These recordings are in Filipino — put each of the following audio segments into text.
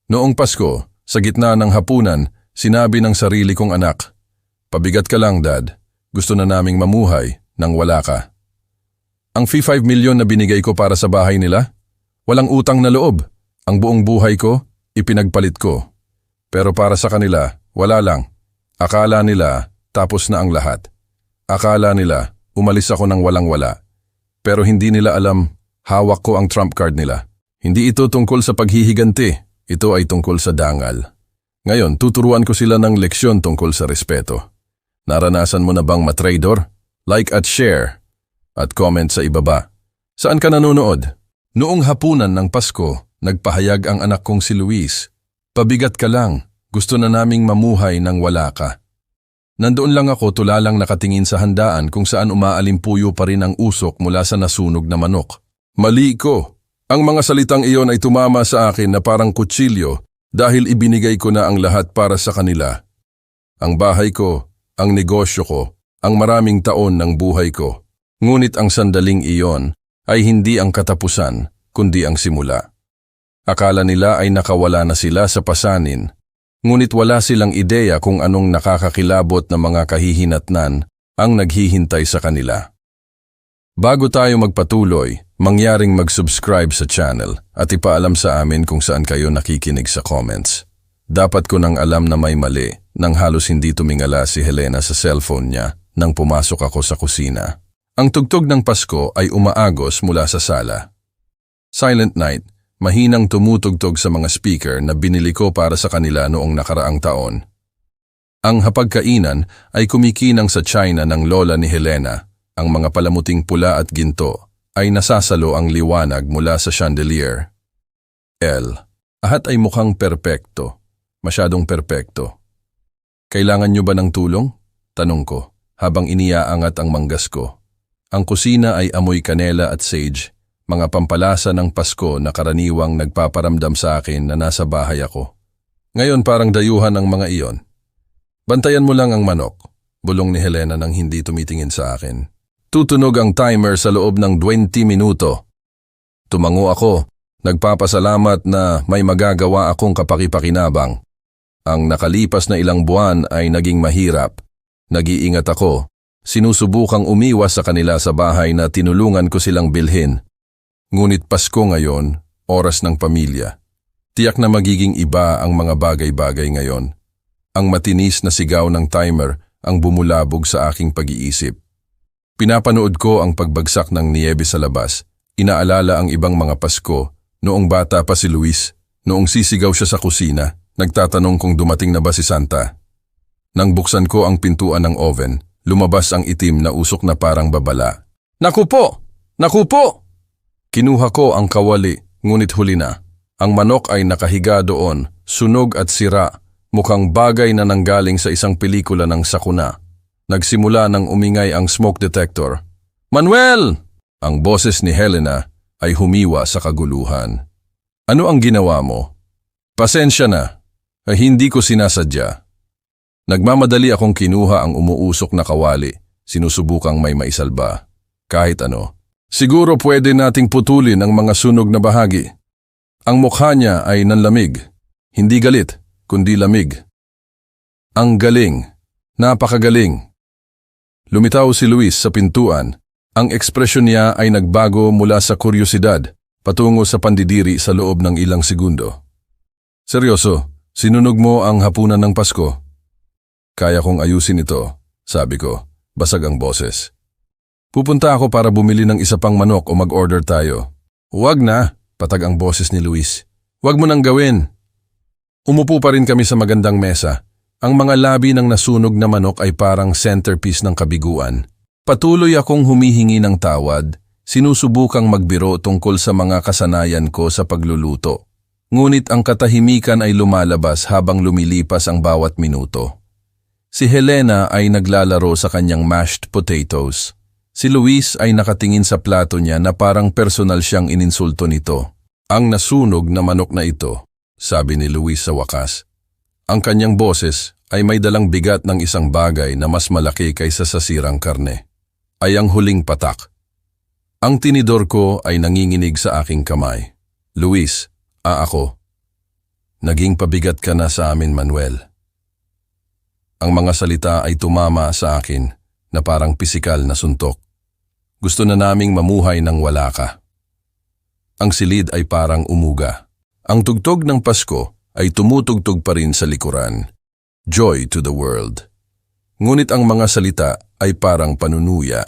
Noong Pasko, sa gitna ng hapunan, sinabi ng sarili kong anak, "Pabigat ka lang, Dad. Gusto na naming mamuhay nang wala ka." Ang fee 5 million na binigay ko para sa bahay nila, walang utang na loob. Ang buong buhay ko, ipinagpalit ko. Pero para sa kanila, wala lang. Akala nila, tapos na ang lahat. Akala nila, umalis ako ng walang-wala. Pero hindi nila alam, hawak ko ang trump card nila. Hindi ito tungkol sa paghihiganti, ito ay tungkol sa dangal. Ngayon, tuturuan ko sila ng leksyon tungkol sa respeto. Naranasan mo na bang matraidor? Like at share. At comment sa ibaba. Saan ka nanonood? Noong hapunan ng Pasko, nagpahayag ang anak kong si Luis. "Pabigat ka lang, gusto na naming mamuhay nang wala ka." Nandoon lang ako tulalang nakatingin sa handaan kung saan umaalimpuyo pa rin ang usok mula sa nasunog na manok. Mali ko. Ang mga salitang iyon ay tumama sa akin na parang kutsilyo dahil ibinigay ko na ang lahat para sa kanila. Ang bahay ko, ang negosyo ko, ang maraming taon ng buhay ko. Ngunit ang sandaling iyon ay hindi ang katapusan, kundi ang simula. Akala nila ay nakawala na sila sa pasanin. Ngunit wala silang ideya kung anong nakakakilabot na mga kahihinatnan ang naghihintay sa kanila. Bago tayo magpatuloy, mangyaring mag-subscribe sa channel at ipaalam sa amin kung saan kayo nakikinig sa comments. Dapat ko nang alam na may mali nang halos hindi tumingala si Helena sa cellphone niya nang pumasok ako sa kusina. Ang tugtog ng Pasko ay umaagos mula sa sala. Silent Night. Mahinang tumutugtog sa mga speaker na binili ko para sa kanila noong nakaraang taon. Ang hapagkainan ay kumikinang sa China ng lola ni Helena. Ang mga palamuting pula at ginto ay nasasalo ang liwanag mula sa chandelier. Lahat ay mukhang perpekto. Masyadong perpekto. "Kailangan niyo ba ng tulong?" tanong ko habang iniaangat ang manggas ko. Ang kusina ay amoy kanela at sage. Mga pampalasa ng Pasko na karaniwang nagpaparamdam sa akin na nasa bahay ako. Ngayon parang dayuhan ang mga iyon. "Bantayan mo lang ang manok," bulong ni Helena nang hindi tumitingin sa akin. "Tutunog ang timer sa loob ng 20 minuto. Tumango ako, nagpapasalamat na may magagawa akong kapakipakinabang. Ang nakalipas na ilang buwan ay naging mahirap. Nag-iingat ako. Sinusubukang umiwas sa kanila sa bahay na tinulungan ko silang bilhin. Ngunit Pasko ngayon, oras ng pamilya. Tiyak na magiging iba ang mga bagay-bagay ngayon. Ang matinis na sigaw ng timer ang bumulabog sa aking pag-iisip. Pinapanood ko ang pagbagsak ng niyebe sa labas. Inaalala ang ibang mga Pasko, noong bata pa si Luis, noong sisigaw siya sa kusina, nagtatanong kung dumating na ba si Santa. Nang buksan ko ang pintuan ng oven, lumabas ang itim na usok na parang babala. "Naku po! Naku po!" Kinuha ko ang kawali, ngunit huli na. Ang manok ay nakahiga doon, sunog at sira, mukhang bagay na nanggaling sa isang pelikula ng sakuna. Nagsimula nang umingay ang smoke detector. "Manuel!" Ang boses ni Helena ay humiwa sa kaguluhan. "Ano ang ginawa mo?" "Pasensya na. Hindi ko sinasadya." Nagmamadali akong kinuha ang umuusok na kawali, sinusubukang may maisalba. Kahit ano. "Siguro pwede nating putulin ang mga sunog na bahagi." Ang mukha niya ay nanlamig. Hindi galit, kundi lamig. "Ang galing. Napakagaling." Lumitaw si Luis sa pintuan. Ang ekspresyon niya ay nagbago mula sa kuryosidad patungo sa pandidiri sa loob ng ilang segundo. "Seryoso, sinunog mo ang hapunan ng Pasko?" "Kaya kong ayusin ito," sabi ko. Basag ang boses. "Pupunta ako para bumili ng isa pang manok o mag-order tayo." "Huwag na," patag ang boses ni Luis. "Huwag mo nang gawin." Umupo pa rin kami sa magandang mesa. Ang mga labi ng nasunog na manok ay parang centerpiece ng kabiguan. Patuloy akong humihingi ng tawad, sinusubukang magbiro tungkol sa mga kasanayan ko sa pagluluto. Ngunit ang katahimikan ay lumalabas habang lumilipas ang bawat minuto. Si Helena ay naglalaro sa kanyang mashed potatoes. Si Luis ay nakatingin sa plato niya na parang personal siyang ininsulto nito. "Ang nasunog na manok na ito," sabi ni Luis sa wakas. Ang kanyang boses ay may dalang bigat ng isang bagay na mas malaki kaysa sa sirang karne. Ay ang huling patak. Ang tinidor ko ay nanginginig sa aking kamay. "Luis, ako." Naging pabigat ka na sa amin, Manuel. Ang mga salita ay tumama sa akin na parang pisikal na suntok. Gusto na naming mamuhay nang wala ka. Ang silid ay parang umuga. Ang tugtog ng Pasko ay tumutugtog pa rin sa likuran. Joy to the world. Ngunit ang mga salita ay parang panunuya.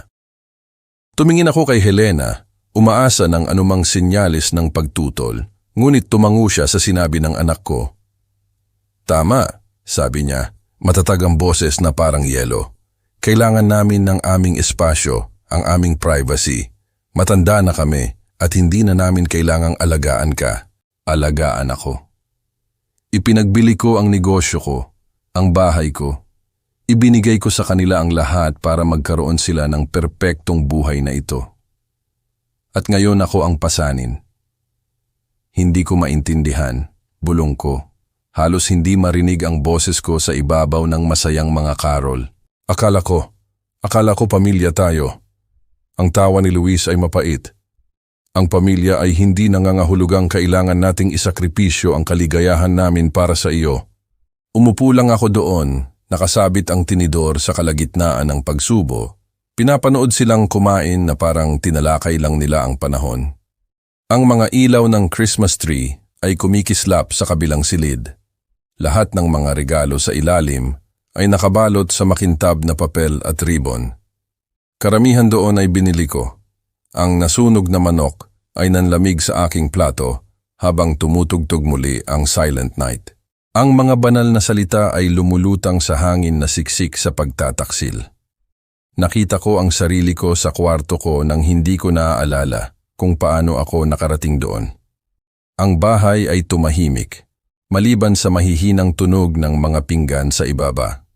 Tumingin ako kay Helena, umaasa ng anumang sinyalis ng pagtutol, ngunit tumango siya sa sinabi ng anak ko. Tama, sabi niya, matatag ang boses na parang yelo. Kailangan namin ng aming espasyo, ang aming privacy. Matanda na kami at hindi na namin kailangang alagaan ka. Alagaan ako. Ipinagbili ko ang negosyo ko, ang bahay ko. Ibinigay ko sa kanila ang lahat para magkaroon sila ng perpektong buhay na ito. At ngayon ako ang pasanin. Hindi ko maintindihan, bulong ko. Halos hindi marinig ang boses ko sa ibabaw ng masayang mga karol. Akala ko pamilya tayo. Ang tawa ni Luis ay mapait. Ang pamilya ay hindi nangangahulugang kailangan nating isakripisyo ang kaligayahan namin para sa iyo. Umupo lang ako doon, nakasabit ang tinidor sa kalagitnaan ng pagsubo. Pinapanood silang kumain na parang tinalakay lang nila ang panahon. Ang mga ilaw ng Christmas tree ay kumikislap sa kabilang silid. Lahat ng mga regalo sa ilalim ay nakabalot sa makintab na papel at ribbon. Karamihan doon ay binili ko. Ang nasunog na manok ay nanlamig sa aking plato habang tumutugtog muli ang Silent Night. Ang mga banal na salita ay lumulutang sa hangin na siksik sa pagtataksil. Nakita ko ang sarili ko sa kwarto ko nang hindi ko naaalala kung paano ako nakarating doon. Ang bahay ay tumahimik, maliban sa mahihinang tunog ng mga pinggan sa ibaba.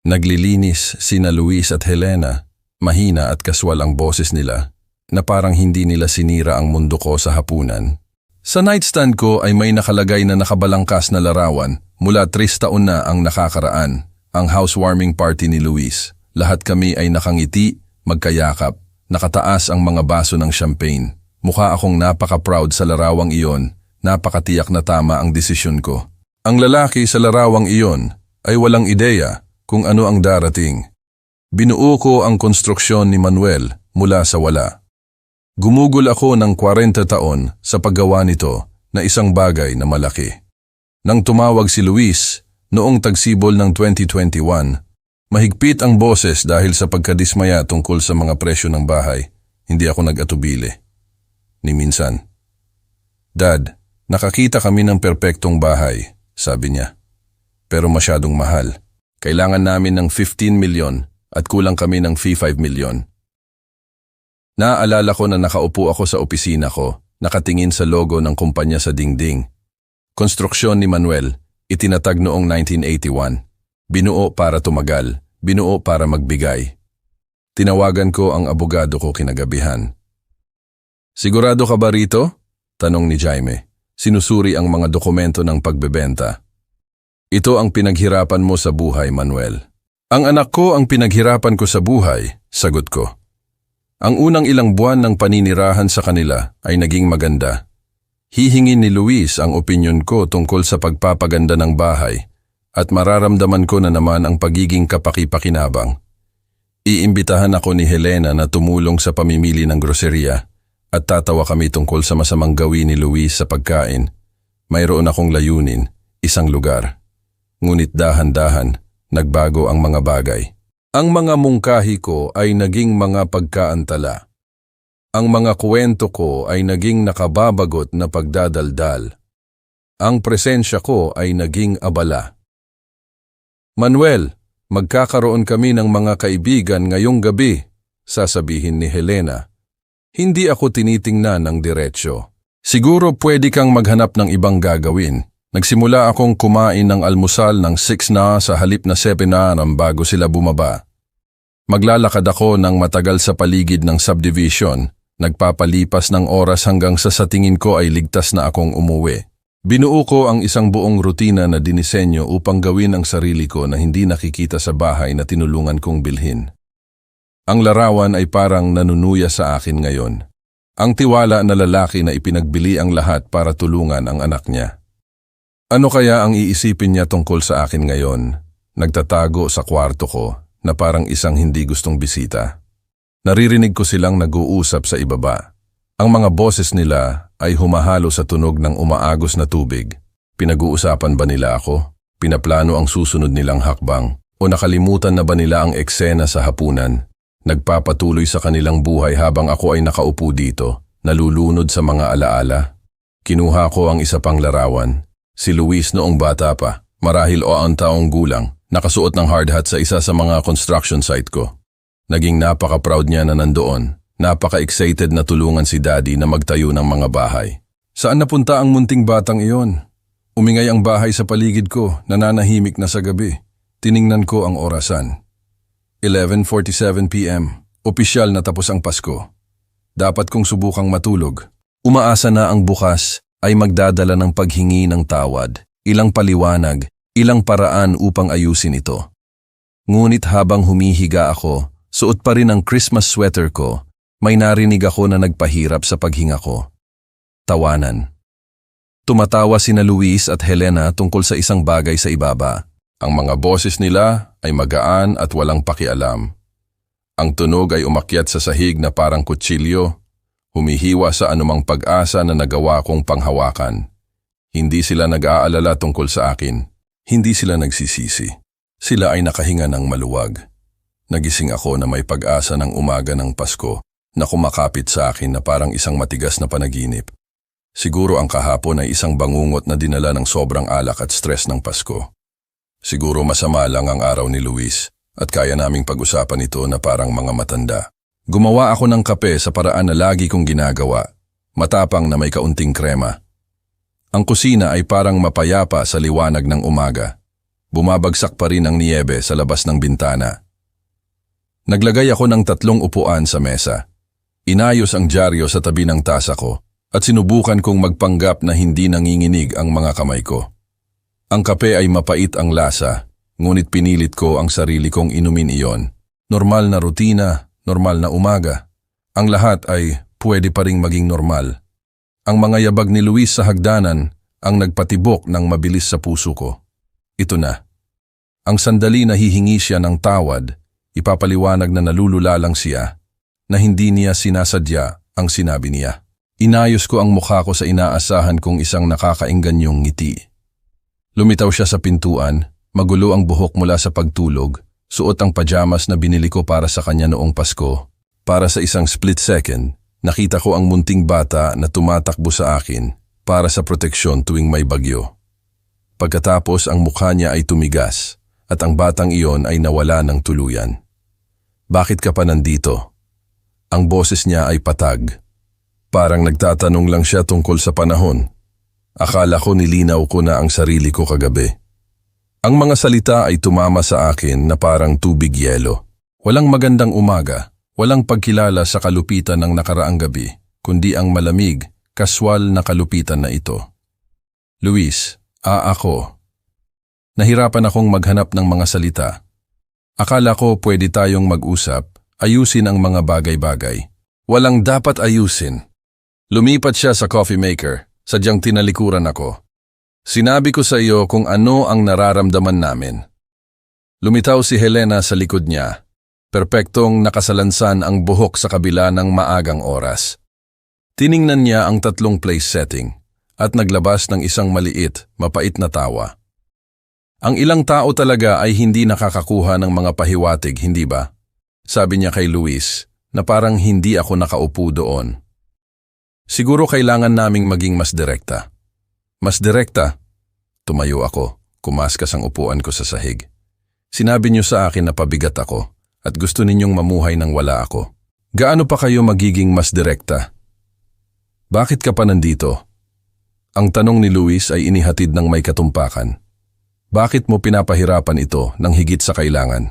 Naglilinis sina Luis at Helena, mahina at kaswal ang boses nila, na parang hindi nila sinira ang mundo ko sa hapunan. Sa nightstand ko ay may nakalagay na nakabalangkas na larawan mula 3 taon na ang nakakaraan, ang housewarming party ni Luis. Lahat kami ay nakangiti, magkayakap, nakataas ang mga baso ng champagne. Mukha akong napaka-proud sa larawang iyon, napakatiyak na tama ang desisyon ko. Ang lalaki sa larawang iyon ay walang ideya kung ano ang darating. Binuo ko ang konstruksyon ni Manuel mula sa wala. Gumugol ako ng 40 taon sa paggawa nito na isang bagay na malaki. Nang tumawag si Luis noong tagsibol ng 2021, mahigpit ang boses dahil sa pagkadismaya tungkol sa mga presyo ng bahay. Hindi ako nag-atubili. Ni minsan. Dad, nakakita kami ng perpektong bahay, sabi niya. Pero masyadong mahal. Kailangan namin ng 15 milyon at kulang kami ng fee 5 milyon. Naaalala ko na nakaupo ako sa opisina ko, nakatingin sa logo ng kumpanya sa dingding. Konstruksyon ni Manuel, itinatag noong 1981. Binuo para tumagal, binuo para magbigay. Tinawagan ko ang abogado ko kinagabihan. Sigurado ka ba rito? Tanong ni Jaime. Sinusuri ang mga dokumento ng pagbebenta. Ito ang pinaghirapan mo sa buhay, Manuel. Ang anak ko ang pinaghirapan ko sa buhay, sagot ko. Ang unang ilang buwan ng paninirahan sa kanila ay naging maganda. Hihingin ni Luis ang opinyon ko tungkol sa pagpapaganda ng bahay at mararamdaman ko na naman ang pagiging kapaki-pakinabang. Iimbitahan ako ni Helena na tumulong sa pamimili ng groseria at tatawa kami tungkol sa masamang gawin ni Luis sa pagkain. Mayroon akong layunin, isang lugar. Ngunit dahan-dahan, nagbago ang mga bagay. Ang mga mungkahi ko ay naging mga pagkaantala. Ang mga kwento ko ay naging nakababagot na pagdadaldal. Ang presensya ko ay naging abala. Manuel, magkakaroon kami ng mga kaibigan ngayong gabi, sasabihin ni Helena. Hindi ako tinitingnan ng diretsyo. Siguro pwede kang maghanap ng ibang gagawin. Nagsimula akong kumain ng almusal ng 6 na sa halip na 7 na bago sila bumaba. Maglalakad ako ng matagal sa paligid ng subdivision, nagpapalipas ng oras hanggang sa tingin ko ay ligtas na akong umuwi. Binuo ko ang isang buong rutina na dinisenyo upang gawin ang sarili ko na hindi nakikita sa bahay na tinulungan kong bilhin. Ang larawan ay parang nanunuya sa akin ngayon. Ang tiwala na lalaki na ipinagbili ang lahat para tulungan ang anak niya. Ano kaya ang iisipin niya tungkol sa akin ngayon? Nagtatago sa kwarto ko na parang isang hindi gustong bisita. Naririnig ko silang nag-uusap sa ibaba. Ang mga boses nila ay humahalo sa tunog ng umaagos na tubig. Pinag-uusapan ba nila ako? Pinaplano ang susunod nilang hakbang? O nakalimutan na ba nila ang eksena sa hapunan? Nagpapatuloy sa kanilang buhay habang ako ay nakaupo dito, nalulunod sa mga alaala. Kinuha ko ang isa pang larawan. Si Luis noong bata pa, marahil o ang taong gulang, nakasuot ng hard hat sa isa sa mga construction site ko. Naging napaka-proud niya na nandoon. Napaka-excited na tulungan si Daddy na magtayo ng mga bahay. Saan napunta ang munting batang iyon? Umingay ang bahay sa paligid ko, nananahimik na sa gabi. Tiningnan ko ang orasan. 11:47 p.m. Opisyal na tapos ang Pasko. Dapat kong subukang matulog. Umaasa na ang bukas ay magdadala ng paghingi ng tawad, ilang paliwanag, ilang paraan upang ayusin ito. Ngunit habang humihiga ako, suot pa rin ang Christmas sweater ko, may narinig ako na nagpahirap sa paghinga ko. Tawanan. Tumatawa sina Luis at Helena tungkol sa isang bagay sa ibaba. Ang mga boses nila ay magaan at walang pakialam. Ang tunog ay umakyat sa sahig na parang kutsilyo, humihiwa sa anumang pag-asa na nagawa kong panghawakan. Hindi sila nag-aalala tungkol sa akin. Hindi sila nagsisisi. Sila ay nakahinga ng maluwag. Nagising ako na may pag-asa ng umaga ng Pasko na kumakapit sa akin na parang isang matigas na panaginip. Siguro ang kahapon ay isang bangungot na dinala ng sobrang alak at stress ng Pasko. Siguro masama lang ang araw ni Luis at kaya naming pag-usapan ito na parang mga matanda. Gumawa ako ng kape sa paraan na lagi kong ginagawa, matapang na may kaunting krema. Ang kusina ay parang mapayapa sa liwanag ng umaga. Bumabagsak pa rin ang niyebe sa labas ng bintana. Naglagay ako ng 3 upuan sa mesa. Inayos ang dyaryo sa tabi ng tasa ko at sinubukan kong magpanggap na hindi nanginginig ang mga kamay ko. Ang kape ay mapait ang lasa, ngunit pinilit ko ang sarili kong inumin iyon. Normal na rutina, normal na umaga. Ang lahat ay pwede pa ring maging normal. Ang mga yabag ni Luis sa hagdanan ang nagpatibok ng mabilis sa puso ko. Ito na. Ang sandali na hihingi siya ng tawad, ipapaliwanag na nalulula lang siya, na hindi niya sinasadya ang sinabi niya. Inayos ko ang mukha ko sa inaasahan kong isang nakakaingganyong ngiti. Lumitaw siya sa pintuan, magulo ang buhok mula sa pagtulog, suot ang pajamas na binili ko para sa kanya noong Pasko. Para sa isang split second, nakita ko ang munting bata na tumatakbo sa akin para sa proteksyon tuwing may bagyo. Pagkatapos ang mukha niya ay tumigas at ang batang iyon ay nawala ng tuluyan. Bakit ka pa nandito? Ang boses niya ay patag. Parang nagtatanong lang siya tungkol sa panahon. Akala ko nilinaw ko na ang sarili ko kagabi. Ang mga salita ay tumama sa akin na parang tubig yelo. Walang magandang umaga, walang pagkilala sa kalupitan ng nakaraang gabi, kundi ang malamig, kaswal na kalupitan na ito. Luis, ako. Nahirapan akong maghanap ng mga salita. Akala ko pwede tayong mag-usap, ayusin ang mga bagay-bagay. Walang dapat ayusin. Lumipat siya sa coffee maker, sadyang tinalikuran ako. Sinabi ko sa iyo kung ano ang nararamdaman namin. Lumitaw si Helena sa likod niya. Perpektong nakasalansan ang buhok sa kabila ng maagang oras. Tiningnan niya ang 3 place setting at naglabas ng isang maliit, mapait na tawa. Ang ilang tao talaga ay hindi nakakakuha ng mga pahiwatig, hindi ba? Sabi niya kay Luis na parang hindi ako nakaupo doon. Siguro kailangan naming maging mas direkta. Mas direkta? Tumayo ako, kumaskas ang upuan ko sa sahig. Sinabi niyo sa akin na pabigat ako at gusto ninyong mamuhay nang wala ako. Gaano pa kayo magiging mas direkta? Bakit ka pa nandito? Ang tanong ni Luis ay inihatid ng may katumpakan. Bakit mo pinapahirapan ito ng higit sa kailangan?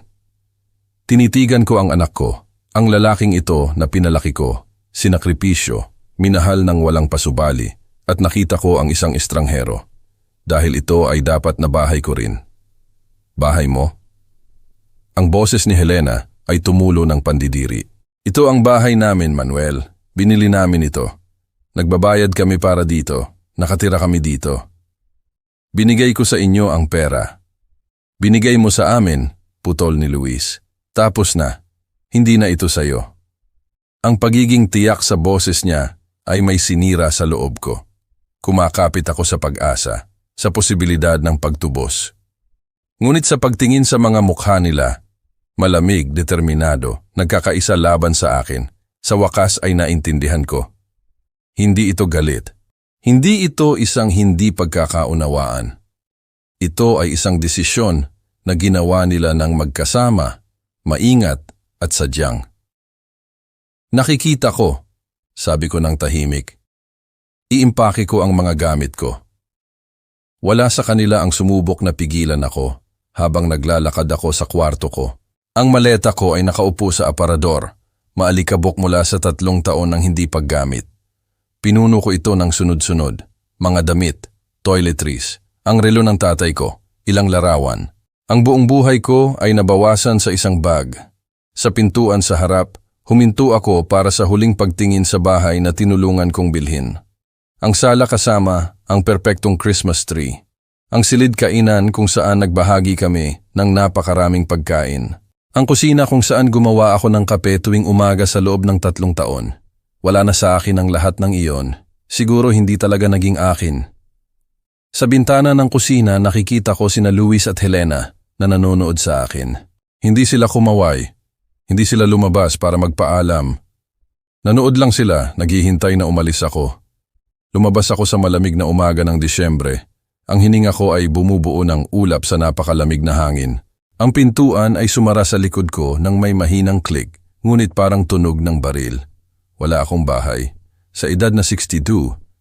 Tinitigan ko ang anak ko, ang lalaking ito na pinalaki ko, sinakripisyo, minahal ng walang pasubali, at nakita ko ang isang estranghero. Dahil ito ay dapat na bahay ko rin. Bahay mo? Ang boses ni Helena ay tumulo ng pandidiri. Ito ang bahay namin, Manuel. Binili namin ito. Nagbabayad kami para dito. Nakatira kami dito. Binigay ko sa inyo ang pera. Binigay mo sa amin, putol ni Luis. Tapos na. Hindi na ito sayo. Ang pagiging tiyak sa boses niya ay may sinira sa loob ko. Kumakapit ako sa pag-asa, sa posibilidad ng pagtubos. Ngunit sa pagtingin sa mga mukha nila, malamig, determinado, nagkakaisa laban sa akin, sa wakas ay naintindihan ko. Hindi ito galit. Hindi ito isang hindi pagkakaunawaan. Ito ay isang desisyon na ginawa nila ng magkasama, maingat at sadyang. Nakikita ko, sabi ko ng tahimik. Iimpake ko ang mga gamit ko. Wala sa kanila ang sumubok na pigilan ako habang naglalakad ako sa kwarto ko. Ang maleta ko ay nakaupo sa aparador, maalikabok mula sa 3 taon ng hindi paggamit. Pinuno ko ito ng sunod-sunod, mga damit, toiletries, ang relo ng tatay ko, ilang larawan. Ang buong buhay ko ay nabawasan sa isang bag. Sa pintuan sa harap, huminto ako para sa huling pagtingin sa bahay na tinulungan kong bilhin. Ang sala kasama ang perpektong Christmas tree. Ang silid kainan kung saan nagbahagi kami ng napakaraming pagkain. Ang kusina kung saan gumawa ako ng kape tuwing umaga sa loob ng 3 taon. Wala na sa akin ang lahat ng iyon. Siguro hindi talaga naging akin. Sa bintana ng kusina nakikita ko sina Luis at Helena na nanonood sa akin. Hindi sila kumaway. Hindi sila lumabas para magpaalam. Nanood lang sila, naghihintay na umalis ako. Lumabas ako sa malamig na umaga ng Disyembre. Ang hininga ko ay bumubuo ng ulap sa napakalamig na hangin. Ang pintuan ay sumara sa likod ko nang may mahinang click, ngunit parang tunog ng baril. Wala akong bahay. Sa edad na 62,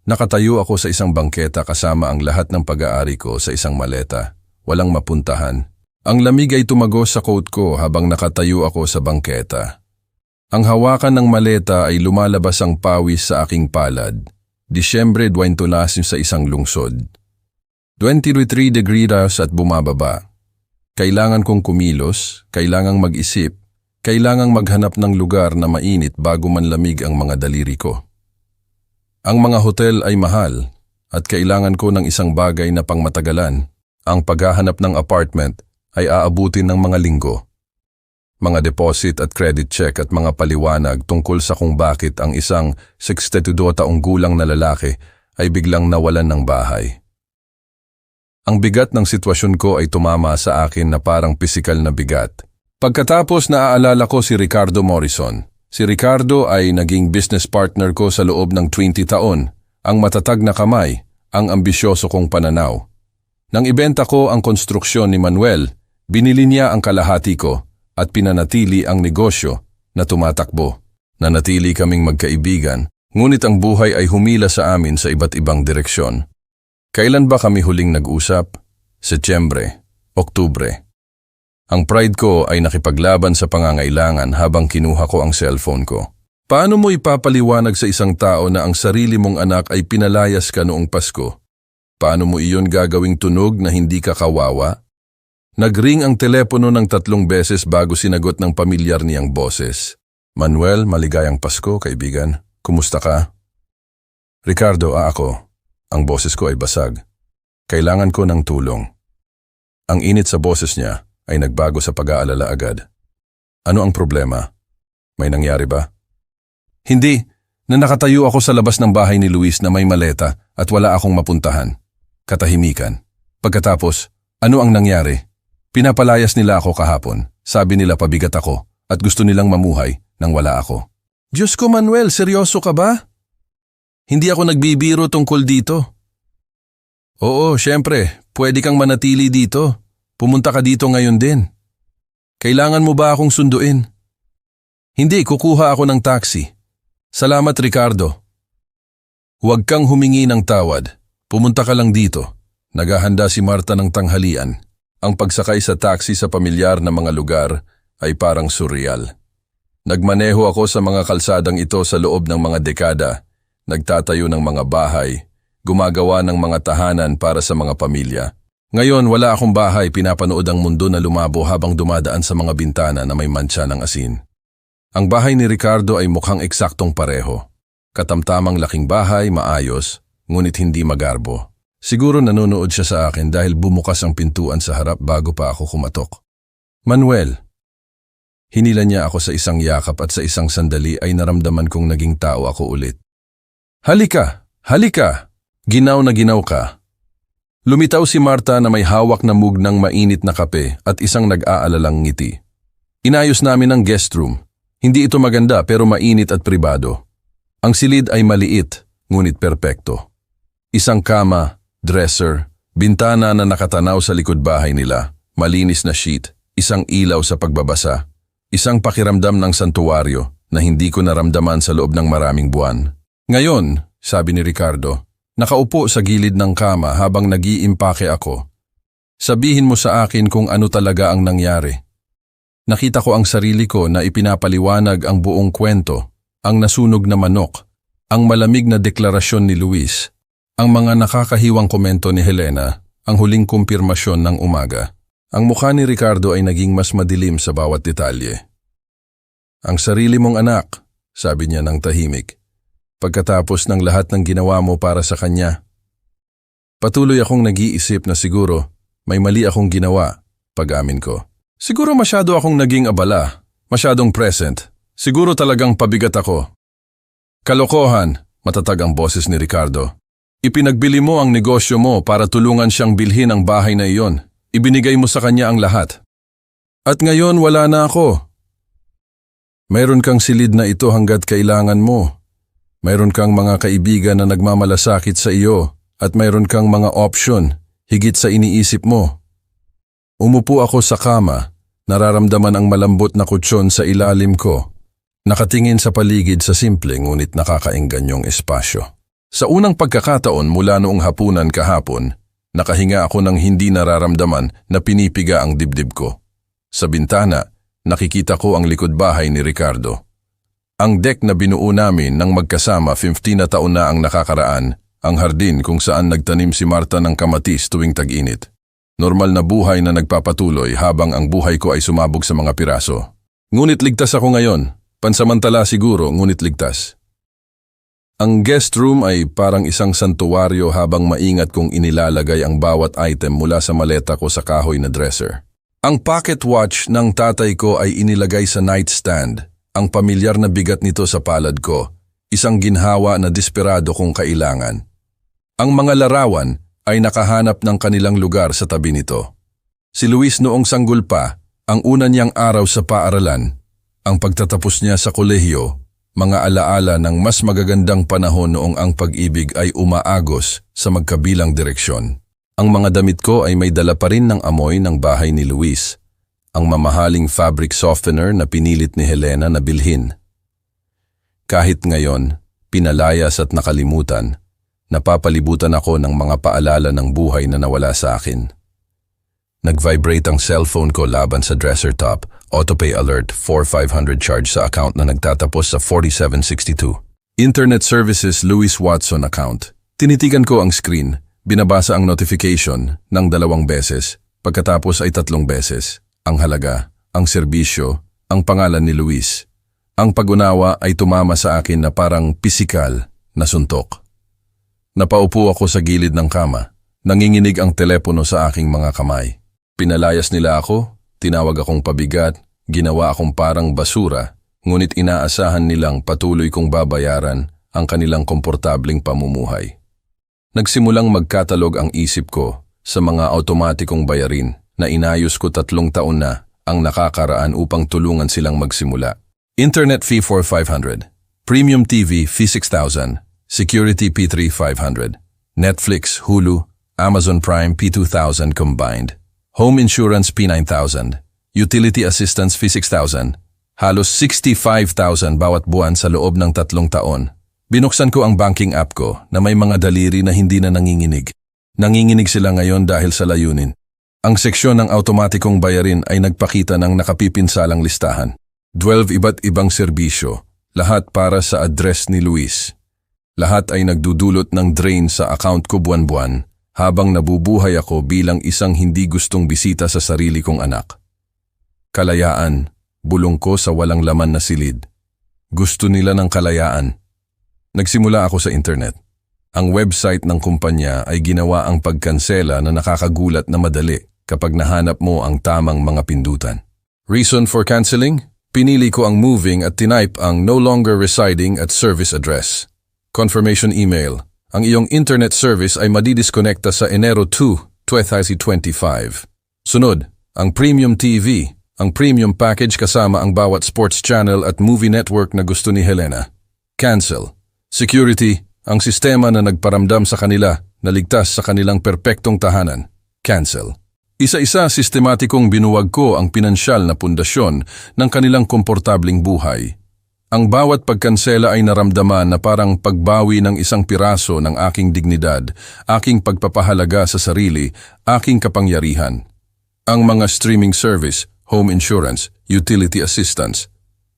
nakatayo ako sa isang bangketa kasama ang lahat ng pag-aari ko sa isang maleta. Walang mapuntahan. Ang lamig ay tumagos sa coat ko habang nakatayo ako sa bangketa. Ang hawakan ng maleta ay lumalabas ang pawis sa aking palad. Disyembre 20 sa isang lungsod. 23 degrees at bumababa. Kailangan kong kumilos, kailangang mag-isip, kailangang maghanap ng lugar na mainit bago manlamig ang mga daliri ko. Ang mga hotel ay mahal at kailangan ko ng isang bagay na pangmatagalan. Ang paghahanap ng apartment ay aabutin ng mga linggo. Mga deposit at credit check at mga paliwanag tungkol sa kung bakit ang isang 62 taong gulang na lalaki ay biglang nawalan ng bahay. Ang bigat ng sitwasyon ko ay tumama sa akin na parang pisikal na bigat. Pagkatapos naaalala ko si Ricardo Morrison. Si Ricardo ay naging business partner ko sa loob ng 20 taon, ang matatag na kamay, ang ambisyoso kong pananaw. Nang ibenta ko ang konstruksyon ni Manuel, binili niya ang kalahati ko at pinanatili ang negosyo na tumatakbo. Nanatili kaming magkaibigan, ngunit ang buhay ay humila sa amin sa iba't ibang direksyon. Kailan ba kami huling nag-usap? Setyembre, Oktubre. Ang pride ko ay nakipaglaban sa pangangailangan habang kinuha ko ang cellphone ko. Paano mo ipapaliwanag sa isang tao na ang sarili mong anak ay pinalayas ka noong Pasko? Paano mo iyon gagawing tunog na hindi ka kawawa? Nagring ang telepono ng 3 beses bago sinagot ng pamilyar niyang boses. Manuel, maligayang Pasko, kaibigan. Kumusta ka? Ricardo, ako. Ang boses ko ay basag. Kailangan ko ng tulong. Ang init sa boses niya ay nagbago sa pag-aalala agad. Ano ang problema? May nangyari ba? Hindi, na nakatayo ako sa labas ng bahay ni Luis na may maleta at wala akong mapuntahan. Katahimikan. Pagkatapos, ano ang nangyari? Pinapalayas nila ako kahapon. Sabi nila pabigat ako at gusto nilang mamuhay nang wala ako. Diyos ko Manuel, seryoso ka ba? Hindi ako nagbibiro tungkol dito. Oo, syempre, pwede kang manatili dito. Pumunta ka dito ngayon din. Kailangan mo ba akong sunduin? Hindi, kukuha ako ng taxi. Salamat Ricardo. Huwag kang humingi ng tawad. Pumunta ka lang dito. Naghahanda si Marta ng tanghalian. Ang pagsakay sa taxi sa pamilyar na mga lugar ay parang surreal. Nagmaneho ako sa mga kalsadang ito sa loob ng mga dekada. Nagtatayo ng mga bahay, gumagawa ng mga tahanan para sa mga pamilya. Ngayon wala akong bahay, pinapanood ang mundo na lumabo habang dumadaan sa mga bintana na may mantsa ng asin. Ang bahay ni Ricardo ay mukhang eksaktong pareho. Katamtamang laking bahay, maayos, ngunit hindi magarbo. Siguro nanonood siya sa akin dahil bumukas ang pintuan sa harap bago pa ako kumatok. Manuel. Hinila niya ako sa isang yakap at sa isang sandali ay naramdaman kong naging tao ako ulit. Halika! Halika! Ginaw na ginaw ka. Lumitaw si Marta na may hawak na mug ng mainit na kape at isang nag-aalalang ngiti. Inayos namin ang guest room. Hindi ito maganda pero mainit at pribado. Ang silid ay maliit, ngunit perpekto. Isang kama, dresser, bintana na nakatanaw sa likod bahay nila, malinis na sheet, isang ilaw sa pagbabasa, isang pakiramdam ng santuwaryo na hindi ko naramdaman sa loob ng maraming buwan. Ngayon, sabi ni Ricardo, nakaupo sa gilid ng kama habang nag-iimpake ako. Sabihin mo sa akin kung ano talaga ang nangyari. Nakita ko ang sarili ko na ipinapaliwanag ang buong kwento, ang nasunog na manok, ang malamig na deklarasyon ni Luis, ang mga nakakahiwang komento ni Helena, ang huling kumpirmasyon ng umaga. Ang mukha ni Ricardo ay naging mas madilim sa bawat detalye. Ang sarili mong anak, sabi niya ng tahimik, pagkatapos ng lahat ng ginawa mo para sa kanya. Patuloy akong nag-iisip na siguro may mali akong ginawa, pag-amin ko. Siguro masyado akong naging abala, masyadong present. Siguro talagang pabigat ako. Kalokohan, matatag ang boses ni Ricardo. Ipinagbili mo ang negosyo mo para tulungan siyang bilhin ang bahay na iyon. Ibinigay mo sa kanya ang lahat. At ngayon wala na ako. Mayroon kang silid na ito hanggat kailangan mo. Mayroon kang mga kaibigan na nagmamalasakit sa iyo at mayroon kang mga option higit sa iniisip mo. Umupo ako sa kama, nararamdaman ang malambot na kutsyon sa ilalim ko. Nakatingin sa paligid sa simple ngunit nakakaingganyong espasyo. Sa unang pagkakataon mula noong hapunan kahapon, nakahinga ako ng hindi nararamdaman na pinipiga ang dibdib ko. Sa bintana, nakikita ko ang likod bahay ni Ricardo. Ang deck na binuo namin nang magkasama 15 na taon na ang nakakaraan, ang hardin kung saan nagtanim si Marta ng kamatis tuwing tag-init. Normal na buhay na nagpapatuloy habang ang buhay ko ay sumabog sa mga piraso. Ngunit ligtas ako ngayon. Pansamantala siguro, ngunit ligtas. Ang guest room ay parang isang santuwaryo habang maingat kong inilalagay ang bawat item mula sa maleta ko sa kahoy na dresser. Ang pocket watch ng tatay ko ay inilagay sa nightstand, ang pamilyar na bigat nito sa palad ko, isang ginhawa na desperado kong kailangan. Ang mga larawan ay nakahanap ng kanilang lugar sa tabi nito. Si Luis noong sanggol pa, ang una niyang araw sa paaralan, ang pagtatapos niya sa kolehiyo, mga alaala ng mas magagandang panahon noong ang pag-ibig ay umaagos sa magkabilang direksyon. Ang mga damit ko ay may dala pa rin ng amoy ng bahay ni Luis, ang mamahaling fabric softener na pinilit ni Helena na bilhin. Kahit ngayon, pinalayas at nakalimutan, napapalibutan ako ng mga paalala ng buhay na nawala sa akin. Nag-vibrate ang cellphone ko laban sa dresser top, autopay alert, 4,500 charge sa account na nagtatapos sa 4762. Internet Services Louis Watson account. Tinitigan ko ang screen, binabasa ang notification ng 2 beses, pagkatapos ay 3 beses. Ang halaga, ang serbisyo, ang pangalan ni Luis. Ang pag-unawa ay tumama sa akin na parang pisikal na suntok. Napaupo ako sa gilid ng kama, nanginginig ang telepono sa aking mga kamay. Pinalayas nila ako, tinawag akong pabigat, ginawa akong parang basura, ngunit inaasahan nilang patuloy kong babayaran ang kanilang komportabling pamumuhay. Nagsimulang magkatalog ang isip ko sa mga automatikong bayarin na inayos ko 3 taon na ang nakakaraan upang tulungan silang magsimula. Internet fee 4,500, Premium TV fee 6,000, Security P3 500, Netflix, Hulu, Amazon Prime P2,000 combined. Home Insurance P9,000, Utility Assistance fee 6,000, halos 65,000 bawat buwan sa loob ng 3 taon. Binuksan ko ang banking app ko na may mga daliri na hindi na nanginginig. Nanginginig sila ngayon dahil sa layunin. Ang seksyon ng automatikong bayarin ay nagpakita ng nakapipinsalang listahan. 12 iba't ibang serbisyo, lahat para sa address ni Luis. Lahat ay nagdudulot ng drain sa account ko buwan-buwan, habang nabubuhay ako bilang isang hindi gustong bisita sa sarili kong anak. Kalayaan, bulong ko sa walang laman na silid. Gusto nila ng kalayaan. Nagsimula ako sa internet. Ang website ng kumpanya ay ginawa ang pagkansela na nakakagulat na madali kapag nahanap mo ang tamang mga pindutan. Reason for canceling? Pinili ko ang moving at tinype ang no longer residing at service address. Confirmation email. Ang iyong internet service ay madidiskonekta sa Enero 2, 2025. Sunod, ang Premium TV. Ang premium package kasama ang bawat sports channel at movie network na gusto ni Helena. Cancel. Security. Ang sistema na nagparamdam sa kanila na ligtas sa kanilang perpektong tahanan. Cancel. Isa-isa sistematikong binuwag ko ang pinansyal na pundasyon ng kanilang komportabling buhay. Ang bawat pagkansela ay naramdaman na parang pagbawi ng isang piraso ng aking dignidad, aking pagpapahalaga sa sarili, aking kapangyarihan. Ang mga streaming service, home insurance, utility assistance.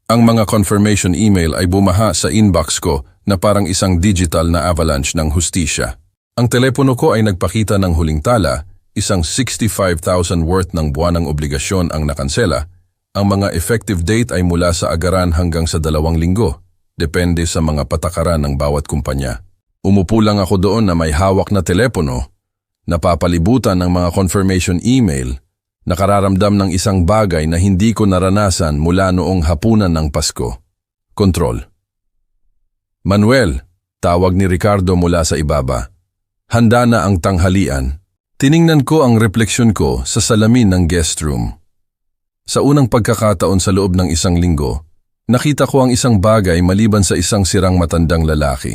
Ang mga confirmation email ay bumaha sa inbox ko na parang isang digital na avalanche ng hustisya. Ang telepono ko ay nagpakita ng huling tala, isang 65,000 worth ng buwanang obligasyon ang nakansela. Ang mga effective date ay mula sa agaran hanggang sa 2 linggo, depende sa mga patakaran ng bawat kumpanya. Umupo lang ako doon na may hawak na telepono, napapalibutan ng mga confirmation email, nakararamdam ng isang bagay na hindi ko naranasan mula noong hapunan ng Pasko. Kontrol. Manuel, tawag ni Ricardo mula sa ibaba. Handa na ang tanghalian. Tiningnan ko ang refleksyon ko sa salamin ng guest room. Sa unang pagkakataon sa loob ng 1 linggo, nakita ko ang isang bagay maliban sa isang sirang matandang lalaki.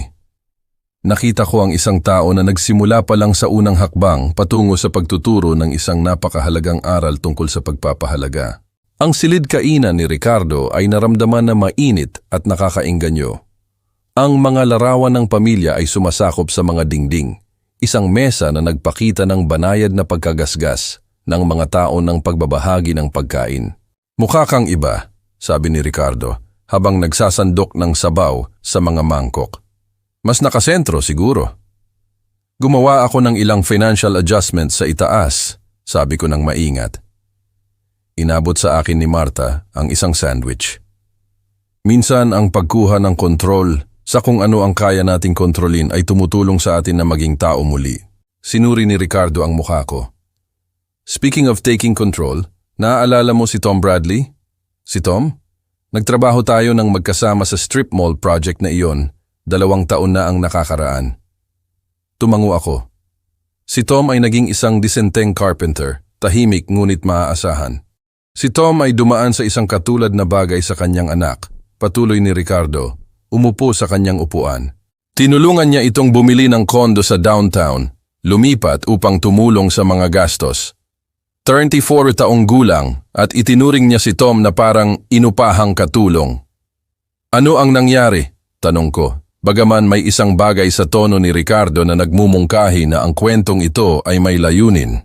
Nakita ko ang isang tao na nagsimula pa lang sa unang hakbang patungo sa pagtuturo ng isang napakahalagang aral tungkol sa pagpapahalaga. Ang silid kainan ni Ricardo ay naramdaman na mainit at nakakaengganyo. Ang mga larawan ng pamilya ay sumasakop sa mga dingding, isang mesa na nagpakita ng banayad na pagkagasgas ng mga tao ng pagbabahagi ng pagkain. Mukha kang iba, sabi ni Ricardo, habang nagsasandok ng sabaw sa mga mangkok. Mas nakasentro siguro. Gumawa ako ng ilang financial adjustments sa itaas, sabi ko ng maingat. Inabot sa akin ni Marta ang isang sandwich. Minsan ang pagkuha ng kontrol sa kung ano ang kaya nating kontrolin ay tumutulong sa atin na maging tao muli. Sinuri ni Ricardo ang mukha ko. Speaking of taking control, naaalala mo si Tom Bradley? Si Tom? Nagtrabaho tayo ng magkasama sa strip mall project na iyon, 2 taon na ang nakakaraan. Tumango ako. Si Tom ay naging isang disenteng carpenter, tahimik ngunit maaasahan. Si Tom ay dumaan sa isang katulad na bagay sa kanyang anak, patuloy ni Ricardo. Umupo sa kanyang upuan. Tinulungan niya itong bumili ng kondo sa downtown, lumipat upang tumulong sa mga gastos. 34 taong gulang at itinuring niya si Tom na parang inupahang katulong. Ano ang nangyari? Tanong ko, bagaman may isang bagay sa tono ni Ricardo na nagmumungkahi na ang kwentong ito ay may layunin.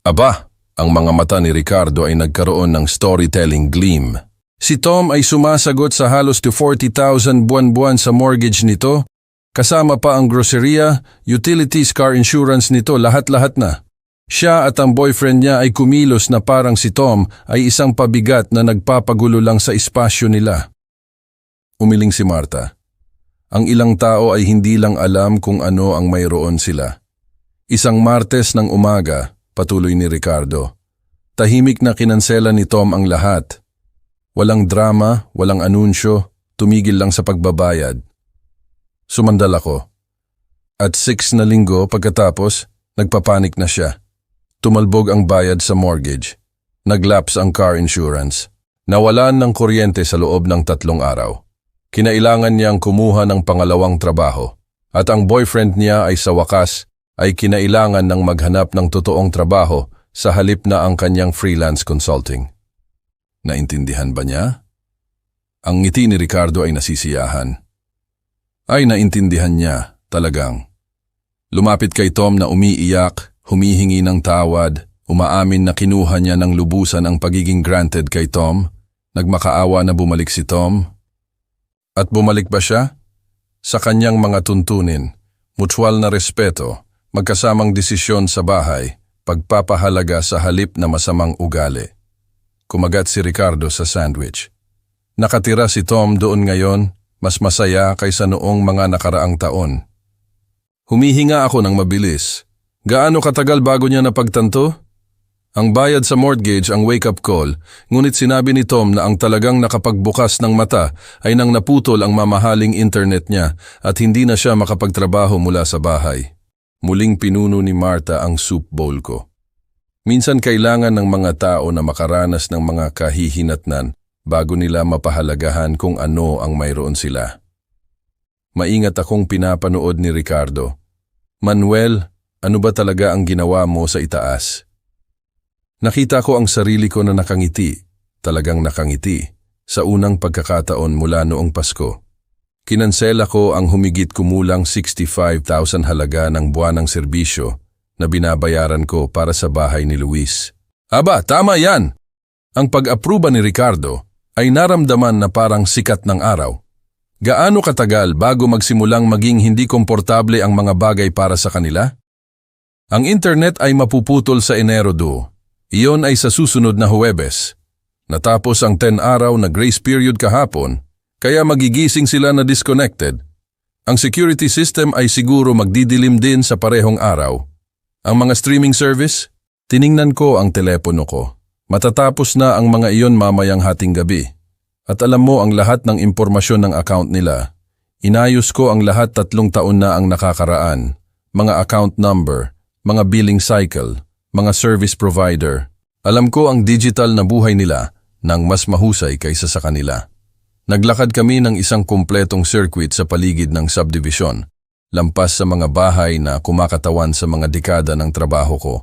Aba, ang mga mata ni Ricardo ay nagkaroon ng storytelling gleam. Si Tom ay sumasagot sa halos to 40,000 buwan-buwan sa mortgage nito, kasama pa ang groceria, utilities, car insurance nito, lahat-lahat na. Siya at ang boyfriend niya ay kumilos na parang si Tom ay isang pabigat na nagpapagulo lang sa espasyo nila. Umiling si Marta. Ang ilang tao ay hindi lang alam kung ano ang mayroon sila. Isang Martes ng umaga, patuloy ni Ricardo. Tahimik na kinansela ni Tom ang lahat. Walang drama, walang anunsyo, tumigil lang sa pagbabayad. Sumandal ako. At 6 na linggo pagkatapos, nagpapanik na siya. Tumalbog ang bayad sa mortgage. Naglaps ang car insurance. Nawalan ng kuryente sa loob ng 3 araw. Kinailangan niyang kumuha ng pangalawang trabaho. At ang boyfriend niya ay sa wakas ay kinailangan ng maghanap ng totoong trabaho sa halip na ang kanyang freelance consulting. Naintindihan ba niya? Ang ngiti ni Ricardo ay nasisiyahan. Ay naintindihan niya, talagang. Lumapit kay Tom na umiiyak, humihingi ng tawad, umaamin na kinuha niya ng lubusan ang pagiging granted kay Tom, nagmakaawa na bumalik si Tom. At bumalik ba siya? Sa kanyang mga tuntunin, mutual na respeto, magkasamang desisyon sa bahay, pagpapahalaga sa halip na masamang ugali. Kumagat si Ricardo sa sandwich. Nakatira si Tom doon ngayon, mas masaya kaysa noong mga nakaraang taon. Humihinga ako ng mabilis. Gaano katagal bago niya napagtanto? Ang bayad sa mortgage ang wake-up call, ngunit sinabi ni Tom na ang talagang nakapagbukas ng mata ay nang naputol ang mamahaling internet niya at hindi na siya makapagtrabaho mula sa bahay. Muling pinuno ni Martha ang soup bowl ko. Minsan kailangan ng mga tao na makaranas ng mga kahihinatnan bago nila mapahalagahan kung ano ang mayroon sila. Maingat akong pinapanood ni Ricardo. Manuel, ano ba talaga ang ginawa mo sa itaas? Nakita ko ang sarili ko na nakangiti, talagang nakangiti, sa unang pagkakataon mula noong Pasko. Kinansela ko ang humigit kumulang 65,000 halaga ng buwanang serbisyo na binabayaran ko para sa bahay ni Luis. Aba, tama yan! Ang pag-apruba ni Ricardo ay naramdaman na parang sikat ng araw. Gaano katagal bago magsimulang maging hindi komportable ang mga bagay para sa kanila? Ang internet ay mapuputol sa Enero 2. Iyon ay sa susunod na Huwebes. Natapos ang 10 araw na grace period kahapon, kaya magigising sila na disconnected. Ang security system ay siguro magdidilim din sa parehong araw. Ang mga streaming service? Tiningnan ko ang telepono ko. Matatapos na ang mga iyon mamayang hating gabi. At alam mo ang lahat ng impormasyon ng account nila. Inayos ko ang lahat 3 taon na ang nakakaraan. Mga account number, mga billing cycle, mga service provider. Alam ko ang digital na buhay nila nang mas mahusay kaysa sa kanila. Naglakad kami ng isang kumpletong circuit sa paligid ng subdivision, lampas sa mga bahay na kumakatawan sa mga dekada ng trabaho ko,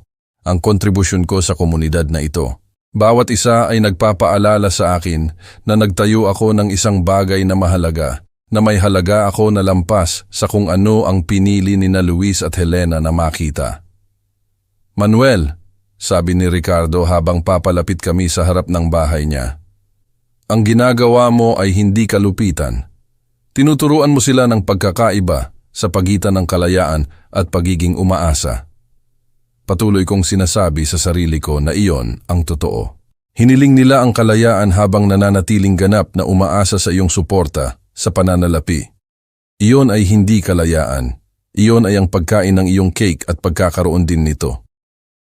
ang kontribusyon ko sa komunidad na ito. Bawat isa ay nagpapaalala sa akin na nagtayo ako ng isang bagay na mahalaga, na may halaga ako na lampas sa kung ano ang pinili ni na Luis at Helena na makita. Manuel, sabi ni Ricardo habang papalapit kami sa harap ng bahay niya. Ang ginagawa mo ay hindi kalupitan. Tinuturuan mo sila ng pagkakaiba sa pagitan ng kalayaan at pagiging umaasa. Patuloy kong sinasabi sa sarili ko na iyon ang totoo. Hiniling nila ang kalayaan habang nananatiling ganap na umaasa sa iyong suporta sa pananalapi. Iyon ay hindi kalayaan. Iyon ay ang pagkain ng iyong cake at pagkakaroon din nito.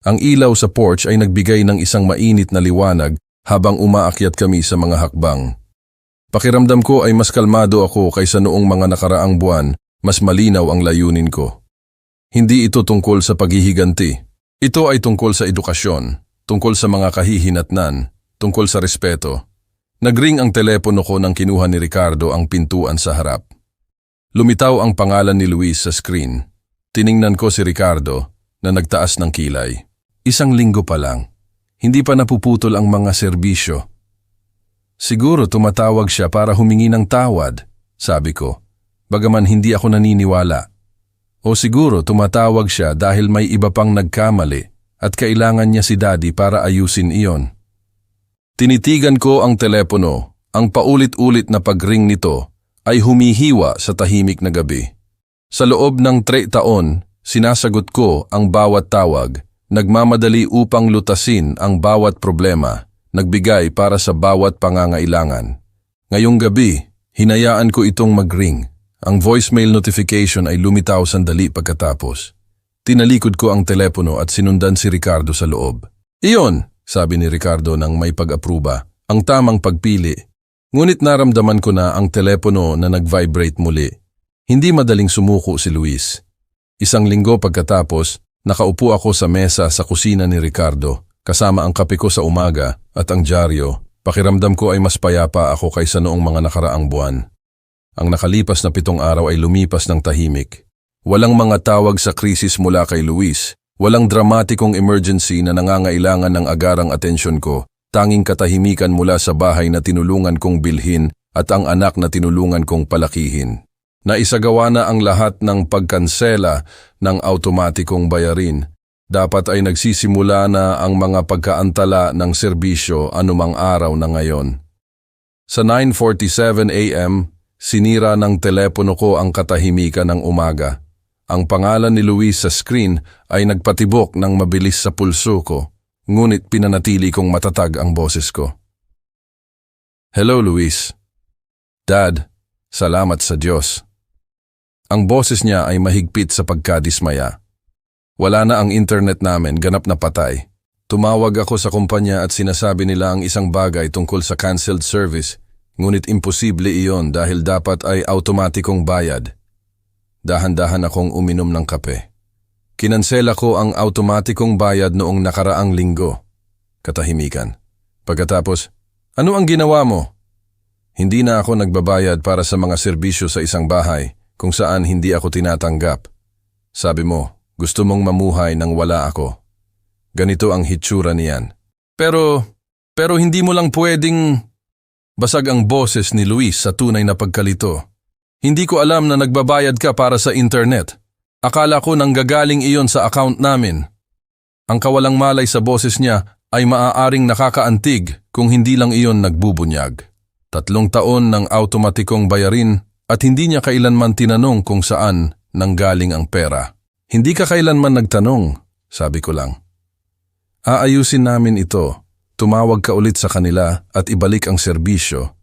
Ang ilaw sa porch ay nagbigay ng isang mainit na liwanag habang umaakyat kami sa mga hakbang. Pakiramdam ko ay mas kalmado ako kaysa noong mga nakaraang buwan, mas malinaw ang layunin ko. Hindi ito tungkol sa paghihiganti. Ito ay tungkol sa edukasyon, tungkol sa mga kahihinatnan, tungkol sa respeto. Nagring ang telepono ko nang kinuha ni Ricardo ang pintuan sa harap. Lumitaw ang pangalan ni Luis sa screen. Tiningnan ko si Ricardo na nagtaas ng kilay. 1 linggo pa lang. Hindi pa napuputol ang mga serbisyo. Siguro tumatawag siya para humingi ng tawad, sabi ko, bagaman hindi ako naniniwala. O siguro tumatawag siya dahil may iba pang nagkamali at kailangan niya si Daddy para ayusin iyon. Tinitigan ko ang telepono. Ang paulit-ulit na pagring nito ay humihiwa sa tahimik na gabi. Sa loob ng 3 taon, sinasagot ko ang bawat tawag, nagmamadali upang lutasin ang bawat problema, nagbigay para sa bawat pangangailangan. Ngayong gabi, hinayaan ko itong mag-ring. Ang voicemail notification ay lumitaw sandali pagkatapos. Tinalikod ko ang telepono at sinundan si Ricardo sa loob. Iyon, sabi ni Ricardo nang may pag-apruba, ang tamang pagpili. Ngunit naramdaman ko na ang telepono na nag-vibrate muli. Hindi madaling sumuko si Luis. 1 linggo pagkatapos, nakaupo ako sa mesa sa kusina ni Ricardo, kasama ang kape ko sa umaga at ang dyaryo. Pakiramdam ko ay mas payapa ako kaysa noong mga nakaraang buwan. Ang nakalipas na 7 araw ay lumipas ng tahimik. Walang mga tawag sa krisis mula kay Luis. Walang dramatikong emergency na nangangailangan ng agarang atensyon ko. Tanging katahimikan mula sa bahay na tinulungan kong bilhin at ang anak na tinulungan kong palakihin. Naisagawa na ang lahat ng pagkansela ng automatikong bayarin. Dapat ay nagsisimula na ang mga pagkaantala ng serbisyo anumang araw na ngayon. Sa 9:47 a.m., sinira ng telepono ko ang katahimikan ng umaga. Ang pangalan ni Luis sa screen ay nagpatibok ng mabilis sa pulso ko, ngunit pinanatili kong matatag ang boses ko. Hello, Luis. Dad, salamat sa Diyos. Ang boses niya ay mahigpit sa pagkadismaya. Wala na ang internet namin, ganap na patay. Tumawag ako sa kumpanya at sinasabi nila ang isang bagay tungkol sa canceled service, ngunit imposible iyon dahil dapat ay automatikong bayad. Dahan-dahan akong uminom ng kape. Kinansela ko ang automatikong bayad noong nakaraang linggo. Katahimikan. Pagkatapos, ano ang ginawa mo? Hindi na ako nagbabayad para sa mga serbisyo sa isang bahay kung saan hindi ako tinatanggap. Sabi mo, gusto mong mamuhay nang wala ako. Ganito ang hitsura niyan. Pero hindi mo lang pwedeng... Basag ang boses ni Luis sa tunay na pagkalito. Hindi ko alam na nagbabayad ka para sa internet. Akala ko nanggagaling iyon sa account namin. Ang kawalang malay sa boses niya ay maaaring nakakaantig kung hindi lang iyon nagbubunyag. 3 taon ng automatikong bayarin at hindi niya kailanman tinanong kung saan nanggaling ang pera. Hindi ka kailanman nagtanong, sabi ko lang. Aayusin namin ito. Tumawag ka ulit sa kanila at ibalik ang serbisyo.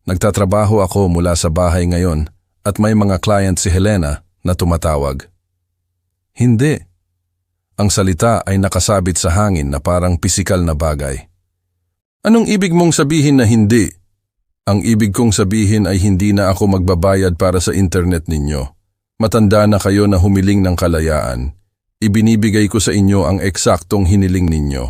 Nagtatrabaho ako mula sa bahay ngayon at may mga client si Helena na tumatawag. Hindi. Ang salita ay nakasabit sa hangin na parang pisikal na bagay. Anong ibig mong sabihin na hindi? Ang ibig kong sabihin ay hindi na ako magbabayad para sa internet ninyo. Matanda na kayo na humiling ng kalayaan. Ibinibigay ko sa inyo ang eksaktong hiniling ninyo.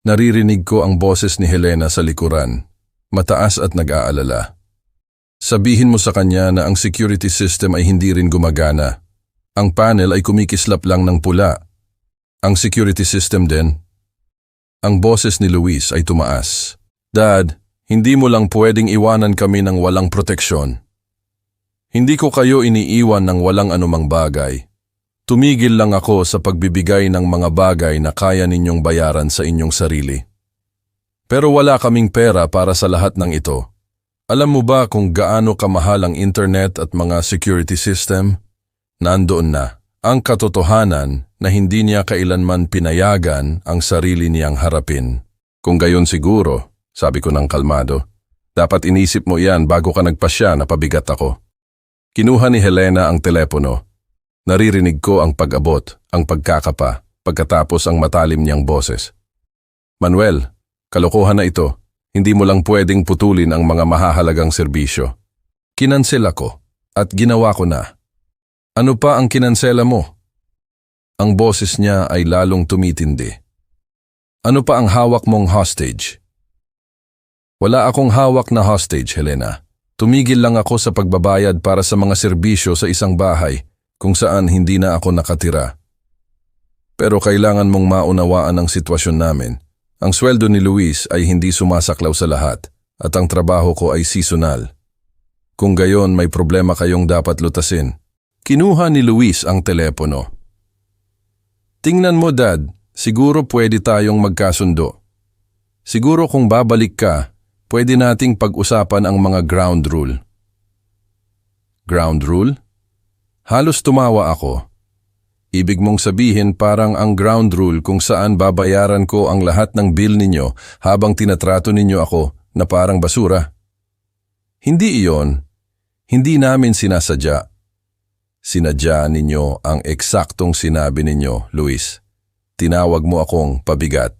Naririnig ko ang boses ni Helena sa likuran, mataas at nag-aalala. Sabihin mo sa kanya na ang security system ay hindi rin gumagana. Ang panel ay kumikislap lang ng pula. Ang security system din. Ang boses ni Luis ay tumaas. Dad, hindi mo lang pwedeng iwanan kami ng walang proteksyon. Hindi ko kayo iniiwan ng walang anumang bagay. Tumigil lang ako sa pagbibigay ng mga bagay na kaya ninyong bayaran sa inyong sarili. Pero wala kaming pera para sa lahat ng ito. Alam mo ba kung gaano kamahal ang internet at mga security system? Nandoon na ang katotohanan na hindi niya kailanman pinayagan ang sarili niyang harapin. Kung gayon siguro, sabi ko ng kalmado, dapat inisip mo iyan bago ka nagpasya na pabigat ako. Kinuha ni Helena ang telepono. Naririnig ko ang pag-abot, ang pagkakapa, pagkatapos ang matalim niyang boses. Manuel, kalokohan na ito. Hindi mo lang pwedeng putulin ang mga mahahalagang serbisyo. Kinansela ko at ginawa ko na. Ano pa ang kinansela mo? Ang boses niya ay lalong tumitindi. Ano pa ang hawak mong hostage? Wala akong hawak na hostage, Helena. Tumigil lang ako sa pagbabayad para sa mga serbisyo sa isang bahay kung saan hindi na ako nakatira. Pero kailangan mong maunawaan ang sitwasyon namin. Ang sweldo ni Luis ay hindi sumasaklaw sa lahat at ang trabaho ko ay seasonal. Kung gayon may problema kayong dapat lutasin. Kinuha ni Luis ang telepono. Tingnan mo, Dad, siguro pwede tayong magkasundo. Siguro kung babalik ka, pwede nating pag-usapan ang mga ground rule. Ground rule? Halos tumawa ako. Ibig mong sabihin parang ang ground rule kung saan babayaran ko ang lahat ng bill ninyo habang tinatrato ninyo ako na parang basura. Hindi iyon. Hindi namin sinasadya. Sinadya ninyo ang eksaktong sinabi ninyo, Luis. Tinawag mo akong pabigat.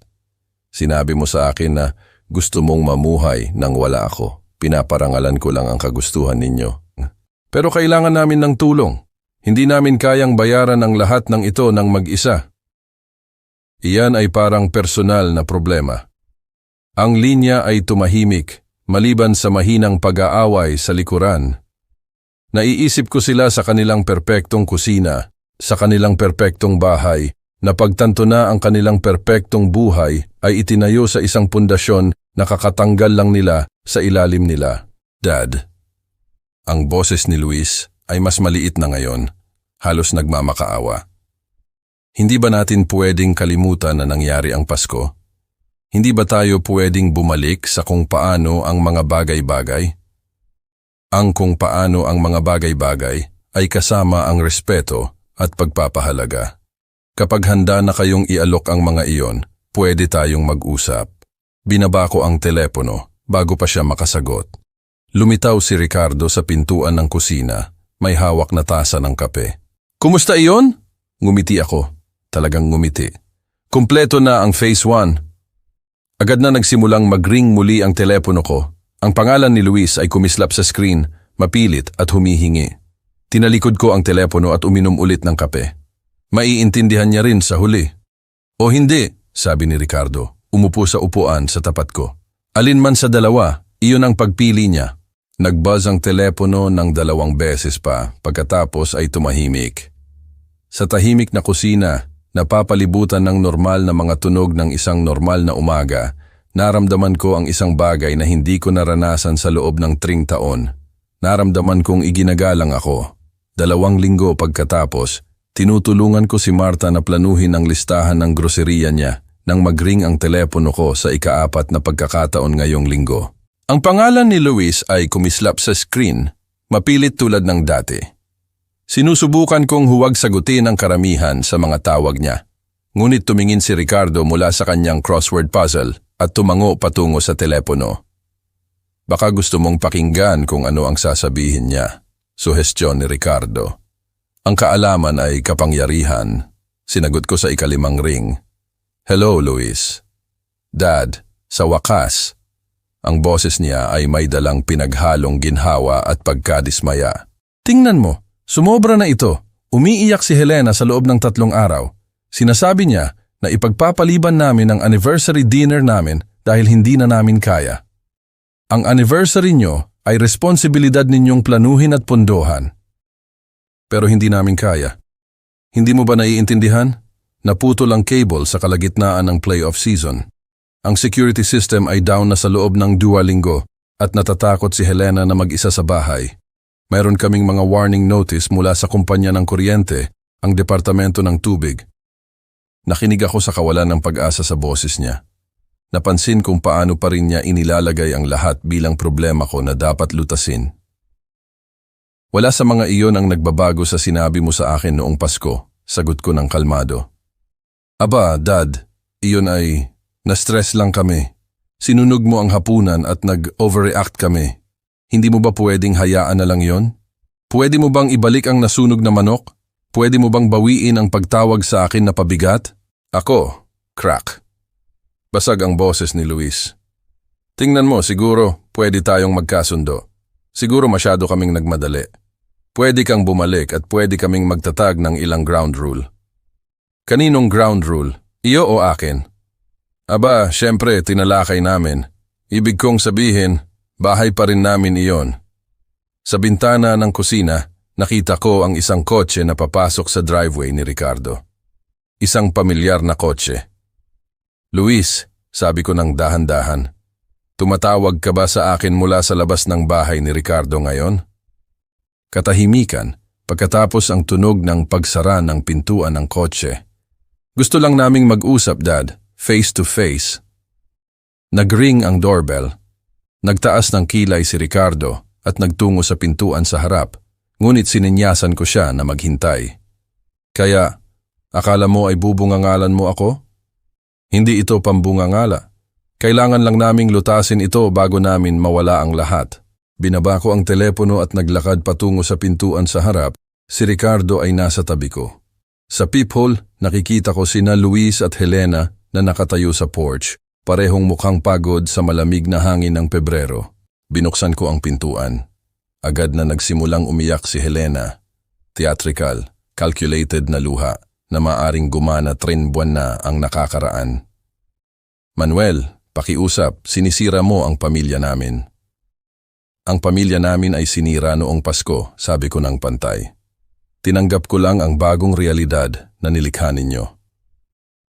Sinabi mo sa akin na gusto mong mamuhay nang wala ako. Pinaparangalan ko lang ang kagustuhan ninyo. Pero kailangan namin ng tulong. Hindi namin kayang bayaran ang lahat ng ito ng mag-isa. Iyan ay parang personal na problema. Ang linya ay tumahimik, maliban sa mahinang pag-aaway sa likuran. Naiisip ko sila sa kanilang perpektong kusina, sa kanilang perpektong bahay, na pagtanto na ang kanilang perpektong buhay ay itinayo sa isang pundasyon na kakatanggal lang nila sa ilalim nila. Dad, ang boses ni Luis ay mas maliit na ngayon, halos nagmamakaawa. Hindi ba natin pwedeng kalimutan na nangyari ang Pasko? Hindi ba tayo pwedeng bumalik sa kung paano ang mga bagay-bagay? Ang kung paano ang mga bagay-bagay ay kasama ang respeto at pagpapahalaga. Kapag handa na kayong ialok ang mga iyon, pwede tayong mag-usap. Binaba ko ang telepono bago pa siya makasagot. Lumitaw si Ricardo sa pintuan ng kusina May hawak na tasa ng kape. Kumusta iyon? Ngumiti ako. Talagang ngumiti. Kumpleto na ang phase 1. Agad na nagsimulang mag-ring muli ang telepono ko. Ang pangalan ni Luis ay kumislap sa screen, mapilit at humihingi. Tinalikod ko ang telepono at uminom ulit ng kape. Maiintindihan niya rin sa huli. O hindi, sabi ni Ricardo. Umupo sa upuan sa tapat ko. Alin man sa dalawa, iyon ang pagpili niya. Nagbuzz ang telepono ng 2 beses pa, pagkatapos ay tumahimik. Sa tahimik na kusina, napapalibutan ng normal na mga tunog ng isang normal na umaga, naramdaman ko ang isang bagay na hindi ko naranasan sa loob ng 3 taon. Naramdaman kong iginagalang ako. 2 linggo pagkatapos, tinutulungan ko si Marta na planuhin ang listahan ng groseriya niya nang mag-ring ang telepono ko sa ika-4 na pagkakataon ngayong linggo. Ang pangalan ni Luis ay kumislap sa screen, mapilit tulad ng dati. Sinusubukan kong huwag sagutin ang karamihan sa mga tawag niya. Ngunit tumingin si Ricardo mula sa kanyang crossword puzzle at tumango patungo sa telepono. Baka gusto mong pakinggan kung ano ang sasabihin niya, suhestyon ni Ricardo. Ang kaalaman ay kapangyarihan. Sinagot ko sa ika-5 ring. Hello, Luis. Dad, sa wakas. Ang boses niya ay may dalang pinaghalong ginhawa at pagkadismaya. Tingnan mo, sumobra na ito. Umiiyak si Helena sa loob ng 3 araw. Sinasabi niya na ipagpapaliban namin ang anniversary dinner namin dahil hindi na namin kaya. Ang anniversary nyo ay responsibilidad ninyong planuhin at pundohan. Pero hindi namin kaya. Hindi mo ba naiintindihan? Naputol ang cable sa kalagitnaan ng playoff season. Ang security system ay down na sa loob ng 2 linggo at natatakot si Helena na mag-isa sa bahay. Mayroon kaming mga warning notice mula sa kumpanya ng kuryente, ang departamento ng tubig. Nakinig ako sa kawalan ng pag-asa sa boses niya. Napansin kung paano pa rin niya inilalagay ang lahat bilang problema ko na dapat lutasin. Wala sa mga iyon ang nagbabago sa sinabi mo sa akin noong Pasko, sagot ko ng kalmado. Aba, Dad, iyon ay... Na-stress lang kami. Sinunog mo ang hapunan at nag-overreact kami. Hindi mo ba pwedeng hayaan na lang yon? Pwede mo bang ibalik ang nasunog na manok? Pwede mo bang bawiin ang pagtawag sa akin na pabigat? Ako, crack. Basag ang boses ni Luis. Tingnan mo, siguro pwede tayong magkasundo. Siguro masyado kaming nagmadali. Pwede kang bumalik at pwede kaming magtatag ng ilang ground rule. Kaninong ground rule? Iyo o akin? Aba, syempre, tinalakay namin. Ibig kong sabihin, bahay pa rin namin iyon. Sa bintana ng kusina, nakita ko ang isang kotse na papasok sa driveway ni Ricardo. Isang pamilyar na kotse. Luis, sabi ko ng dahan-dahan, tumatawag ka ba sa akin mula sa labas ng bahay ni Ricardo ngayon? Katahimikan, pagkatapos ang tunog ng pagsara ng pintuan ng kotse. Gusto lang naming mag-usap, Dad. Face to face. Nagring ang doorbell. Nagtaas ng kilay si Ricardo at nagtungo sa pintuan sa harap, ngunit sininyasan ko siya na maghintay. Kaya, akala mo ay bubungangalan mo ako? Hindi ito pambungangala. Kailangan lang naming lutasin ito bago namin mawala ang lahat. Binaba ko ang telepono at naglakad patungo sa pintuan sa harap. Si Ricardo ay nasa tabi ko. Sa peephole, nakikita ko sina Luis at Helena na nakatayo sa porch, parehong mukhang pagod sa malamig na hangin ng Pebrero. Binuksan ko ang pintuan. Agad na nagsimulang umiyak si Helena. Theatrical, calculated na luha na maaring gumana 3 buwan na ang nakakaraan. Manuel, pakiusap, sinisira mo ang pamilya namin. Ang pamilya namin ay sinira noong Pasko, sabi ko ng pantay. Tinanggap ko lang ang bagong realidad na nilikha ninyo.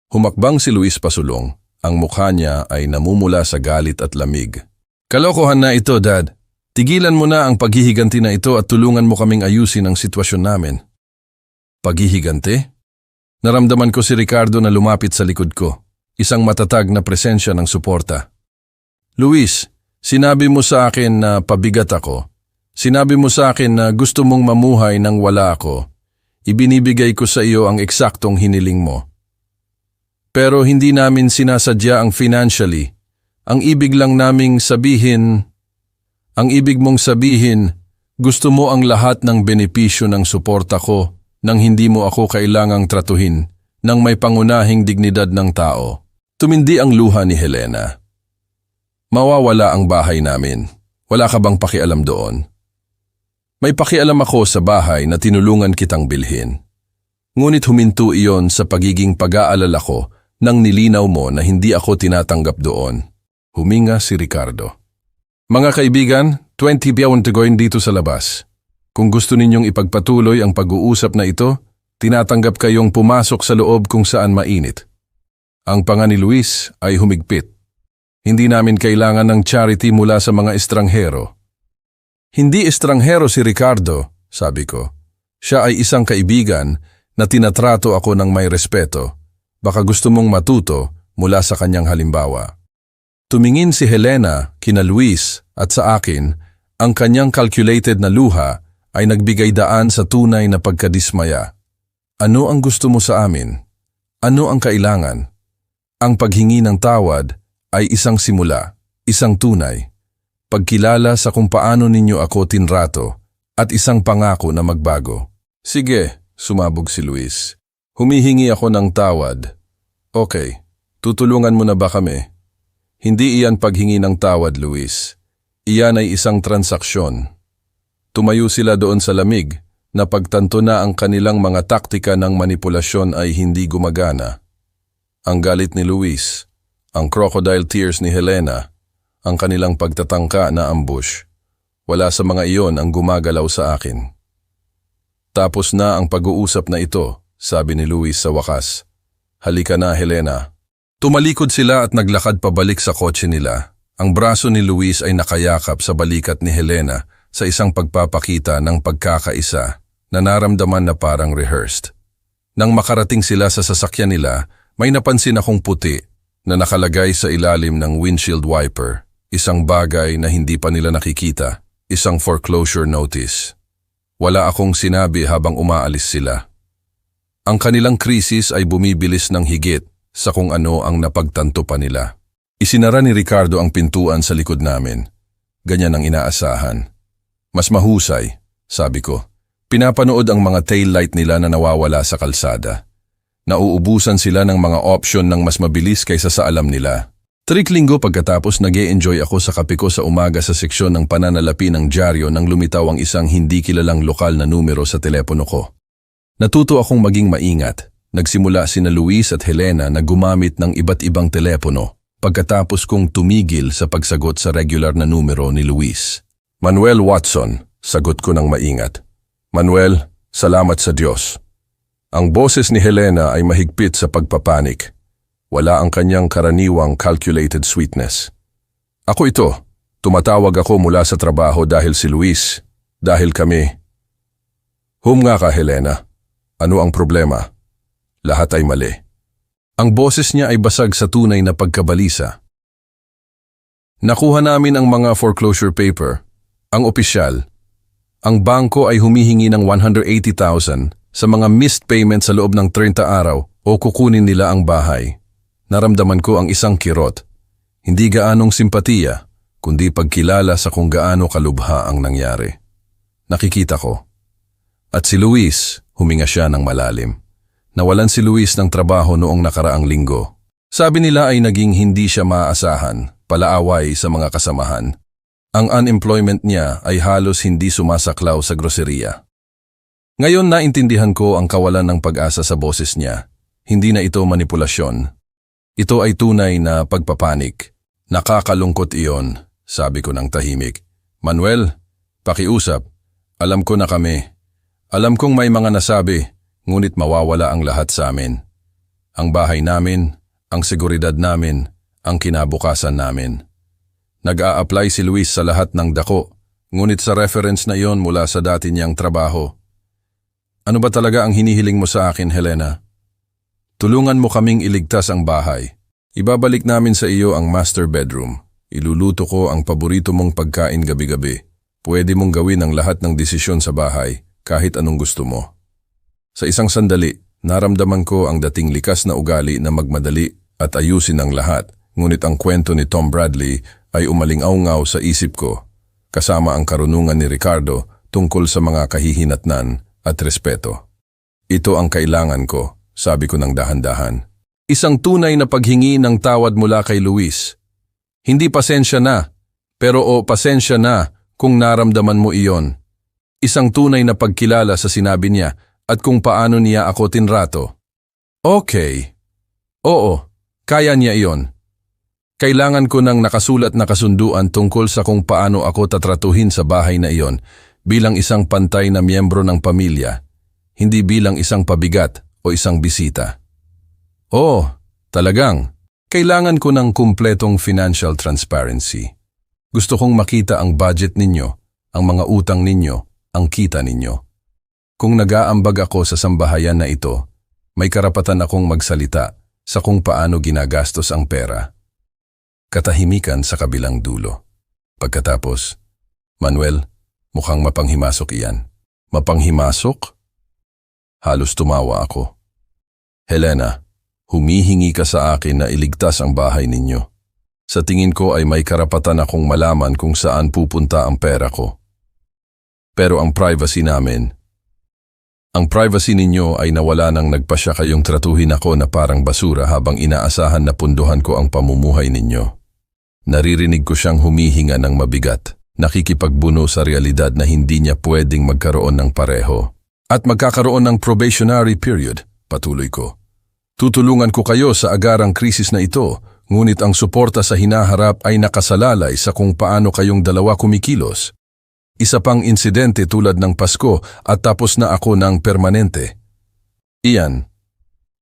Humakbang si Luis pasulong, ang mukha niya ay namumula sa galit at lamig. Kalokohan na ito, Dad. Tigilan mo na ang paghihiganti na ito at tulungan mo kaming ayusin ang sitwasyon namin. Paghihiganti? Naramdaman ko si Ricardo na lumapit sa likod ko, isang matatag na presensya ng suporta. Luis, sinabi mo sa akin na pabigat ako. Sinabi mo sa akin na gusto mong mamuhay nang wala ako. Ibinibigay ko sa iyo ang eksaktong hiniling mo. Pero hindi namin sinasadya ang financially. Ang ibig mong sabihin, Gusto mo ang lahat ng benepisyo ng suporta ko nang hindi mo ako kailangang tratuhin ng may pangunahing dignidad ng tao. Tumindi ang luha ni Helena. Mawawala ang bahay namin. Wala ka bang pakialam doon? May pakialam ako sa bahay na tinulungan kitang bilhin. Ngunit huminto iyon sa pagiging pag-aalala ko nang nilinaw mo na hindi ako tinatanggap doon. Huminga si Ricardo. Mga kaibigan, 20 biyawon tugoyin dito sa labas. Kung gusto ninyong ipagpatuloy ang pag-uusap na ito, tinatanggap kayong pumasok sa loob kung saan mainit. Ang panga ni Luis ay humigpit. Hindi namin kailangan ng charity mula sa mga estranghero. Hindi estranghero si Ricardo, sabi ko. Siya ay isang kaibigan na tinatrato ako ng may respeto. Baka gusto mong matuto mula sa kanyang halimbawa. Tumingin si Helena, kina Luis at sa akin, ang kanyang calculated na luha ay nagbigay daan sa tunay na pagkadismaya. Ano ang gusto mo sa amin? Ano ang kailangan? Ang paghingi ng tawad ay isang simula, isang tunay. Pagkilala sa kung paano ninyo ako tinrato at isang pangako na magbago. Sige, sumabog si Luis. Humihingi ako ng tawad. Okay, tutulungan mo na ba kami? Hindi iyan paghingi ng tawad, Luis. Iyan ay isang transaksyon. Tumayo sila doon sa lamig na pagtanto na ang kanilang mga taktika ng manipulasyon ay hindi gumagana. Ang galit ni Luis, ang crocodile tears ni Helena, ang kanilang pagtatangka na ambush. Wala sa mga iyon ang gumagalaw sa akin. Tapos na ang pag-uusap na ito, sabi ni Luis sa wakas. Halika na, Helena. Tumalikod sila at naglakad pabalik sa kotse nila. Ang braso ni Luis ay nakayakap sa balikat ni Helena sa isang pagpapakita ng pagkakaisa na naramdaman na parang rehearsed. Nang makarating sila sa sasakyan nila, may napansin akong puti na nakalagay sa ilalim ng windshield wiper, isang bagay na hindi pa nila nakikita, isang foreclosure notice. Wala akong sinabi habang umaalis sila. Ang kanilang krisis ay bumibilis ng higit sa kung ano ang napagtanto pa nila. Isinara ni Ricardo ang pintuan sa likod namin. Ganyan ang inaasahan. Mas mahusay, sabi ko. Pinapanood ang mga taillight nila na nawawala sa kalsada. Nauubusan sila ng mga option ng mas mabilis kaysa sa alam nila. 3 linggo pagkatapos nag-e-enjoy ako sa kape ko sa umaga sa seksyon ng pananalapi ng dyaryo nang lumitaw ang isang hindi kilalang lokal na numero sa telepono ko. Natuto akong maging maingat. Nagsimula sina Luis at Helena na gumamit ng iba't ibang telepono pagkatapos kong tumigil sa pagsagot sa regular na numero ni Luis. Manuel Watson, sagot ko ng maingat. Manuel, salamat sa Diyos. Ang boses ni Helena ay mahigpit sa pagpapanik. Wala ang kanyang karaniwang calculated sweetness. Ako ito. Tumatawag ako mula sa trabaho dahil si Luis. Dahil kami. Nga ka, Helena. Ano ang problema? Lahat ay mali. Ang boses niya ay basag sa tunay na pagkabalisa. Nakuha namin ang mga foreclosure paper. Ang opisyal. Ang bangko ay humihingi ng 180,000 sa mga missed payment sa loob ng 30 araw o kukunin nila ang bahay. Naramdaman ko ang isang kirot. Hindi gaanong simpatiya, kundi pagkilala sa kung gaano kalubha ang nangyari. Nakikita ko. At si Luis, huminga siya ng malalim. Nawalan si Luis ng trabaho noong nakaraang linggo. Sabi nila ay naging hindi siya maaasahan, palaaway sa mga kasamahan. Ang unemployment niya ay halos hindi sumasaklaw sa groseriya. Ngayon naintindihan ko ang kawalan ng pag-asa sa boses niya. Hindi na ito manipulasyon. Ito ay tunay na pagpapanik. Nakakalungkot iyon, sabi ko ng tahimik. Manuel, pakiusap. Alam ko na kami. Alam kong may mga nasabi, ngunit mawawala ang lahat sa amin. Ang bahay namin, ang seguridad namin, ang kinabukasan namin. Nag-a-apply si Luis sa lahat ng dako, ngunit sa reference na iyon mula sa dati niyang trabaho. Ano ba talaga ang hinihiling mo sa akin, Helena? Tulungan mo kaming iligtas ang bahay. Ibabalik namin sa iyo ang master bedroom. Iluluto ko ang paborito mong pagkain gabi-gabi. Pwede mong gawin ang lahat ng desisyon sa bahay, kahit anong gusto mo. Sa isang sandali, naramdaman ko ang dating likas na ugali na magmadali at ayusin ang lahat, ngunit ang kwento ni Tom Bradley ay umaling-aw-ngaw sa isip ko. Kasama ang karunungan ni Ricardo, tungkol sa mga kahihinatnan at respeto. Ito ang kailangan ko, sabi ko ng dahan-dahan. Isang tunay na paghingi ng tawad mula kay Luis. Hindi pasensya na, pero pasensya na kung naramdaman mo iyon. Isang tunay na pagkilala sa sinabi niya at kung paano niya ako tinrato. Okay. Oo, kaya niya iyon. Kailangan ko ng nakasulat na kasunduan tungkol sa kung paano ako tatratuhin sa bahay na iyon bilang isang pantay na miyembro ng pamilya, hindi bilang isang pabigat o isang bisita. Oo, talagang. Kailangan ko ng kumpletong financial transparency. Gusto kong makita ang budget ninyo, ang mga utang ninyo, ang kita ninyo. Kung nag-aambag ako sa sambahayan na ito, may karapatan akong magsalita sa kung paano ginagastos ang pera. Katahimikan sa kabilang dulo. Pagkatapos, Manuel, mukhang mapanghimasok iyan. Mapanghimasok? Halos tumawa ako. Helena, humihingi ka sa akin na iligtas ang bahay ninyo. Sa tingin ko ay may karapatan akong malaman kung saan pupunta ang pera ko. Pero ang privacy namin, ang privacy ninyo ay nawala nang nagpasya kayong tratuhin ako na parang basura habang inaasahan na punduhan ko ang pamumuhay ninyo. Naririnig ko siyang humihinga ng mabigat, nakikipagbuno sa realidad na hindi niya pwedeng magkaroon ng pareho. At magkakaroon ng probationary period, patuloy ko. Tutulungan ko kayo sa agarang krisis na ito, ngunit ang suporta sa hinaharap ay nakasalalay sa kung paano kayong dalawa kumikilos. Isa pang insidente tulad ng Pasko at tapos na ako ng permanente. Iyan,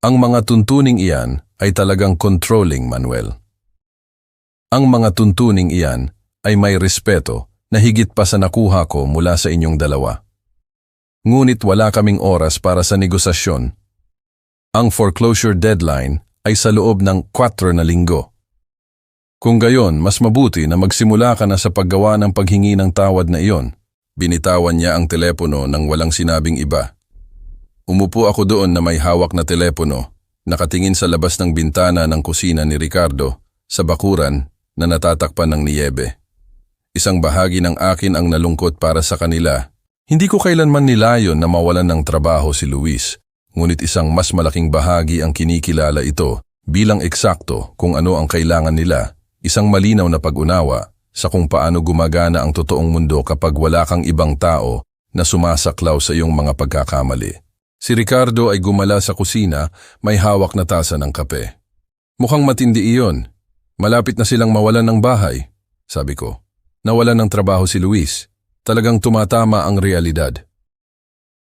ang mga tuntuning iyan ay talagang controlling, Manuel. Ang mga tuntuning iyan ay may respeto na higit pa sa nakuha ko mula sa inyong dalawa. Ngunit wala kaming oras para sa negosasyon. Ang foreclosure deadline ay sa loob ng 4 na linggo. Kung gayon, mas mabuti na magsimula ka na sa paggawa ng paghingi ng tawad na iyon. Binitawan niya ang telepono nang walang sinabing iba. Umupo ako doon na may hawak na telepono, nakatingin sa labas ng bintana ng kusina ni Ricardo sa bakuran na natatakpan ng niyebe. Isang bahagi ng akin ang nalungkot para sa kanila. Hindi ko kailanman nilayon na mawalan ng trabaho si Luis, ngunit isang mas malaking bahagi ang kinikilala ito bilang eksakto kung ano ang kailangan nila, isang malinaw na pag-unawa sa kung paano gumagana ang totoong mundo kapag wala kang ibang tao na sumasaklaw sa iyong mga pagkakamali. Si Ricardo ay gumala sa kusina, may hawak na tasa ng kape. Mukhang matindi iyon. Malapit na silang mawalan ng bahay, sabi ko. Nawalan ng trabaho si Luis. Talagang tumatama ang realidad.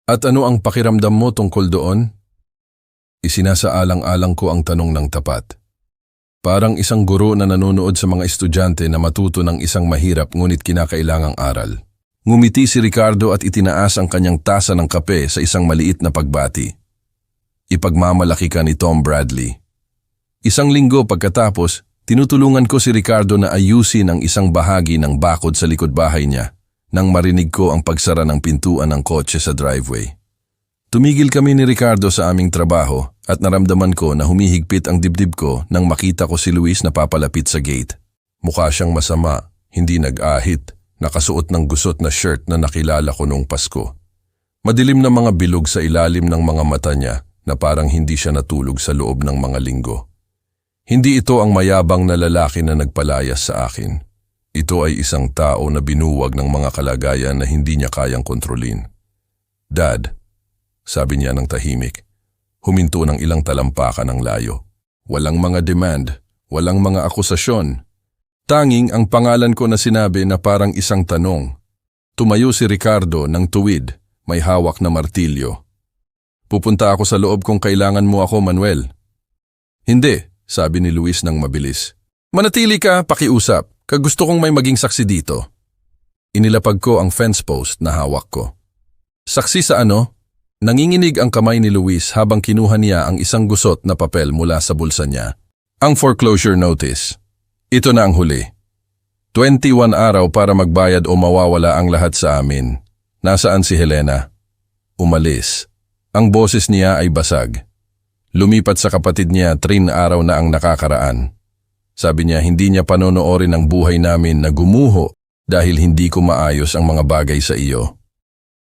At ano ang pakiramdam mo tungkol doon? Isinasaalang-alang ko ang tanong ng tapat. Parang isang guro na nanonood sa mga estudyante na matuto ng isang mahirap ngunit kinakailangang aral. Ngumiti si Ricardo at itinaas ang kanyang tasa ng kape sa isang maliit na pagbati. Ipagmamalaki ka ni Tom Bradley. Isang linggo pagkatapos, tinutulungan ko si Ricardo na ayusin ang isang bahagi ng bakod sa likod bahay niya nang marinig ko ang pagsara ng pintuan ng kotse sa driveway. Tumigil kami ni Ricardo sa aming trabaho at naramdaman ko na humihigpit ang dibdib ko nang makita ko si Luis na papalapit sa gate. Mukha siyang masama, hindi nag-ahit, nakasuot ng gusot na shirt na nakilala ko noong Pasko. Madilim na mga bilog sa ilalim ng mga mata niya na parang hindi siya natulog sa loob ng mga linggo. Hindi ito ang mayabang na lalaki na nagpalayas sa akin. Ito ay isang tao na binuwag ng mga kalagayan na hindi niya kayang kontrolin. Dad, sabi niya ng tahimik, huminto ng ilang talampakan ng layo. Walang mga demand, walang mga akusasyon. Tanging ang pangalan ko na sinabi na parang isang tanong. Tumayo si Ricardo ng tuwid, may hawak na martilyo. Pupunta ako sa loob kung kailangan mo ako, Manuel. Hindi, sabi ni Luis ng mabilis. Manatili ka, pakiusap. Kagusto kong may maging saksi dito. Inilapag ko ang fence post na hawak ko. Saksi sa ano? Nanginginig ang kamay ni Luis habang kinuha niya ang isang gusot na papel mula sa bulsa niya. Ang foreclosure notice. Ito na ang huli. 21 araw para magbayad o mawawala ang lahat sa amin. Nasaan si Helena? Umalis. Ang boses niya ay basag. Lumipat sa kapatid niya 3 araw na ang nakakaraan. Sabi niya hindi niya panonoorin ang buhay namin na gumuho dahil hindi ko maayos ang mga bagay sa iyo.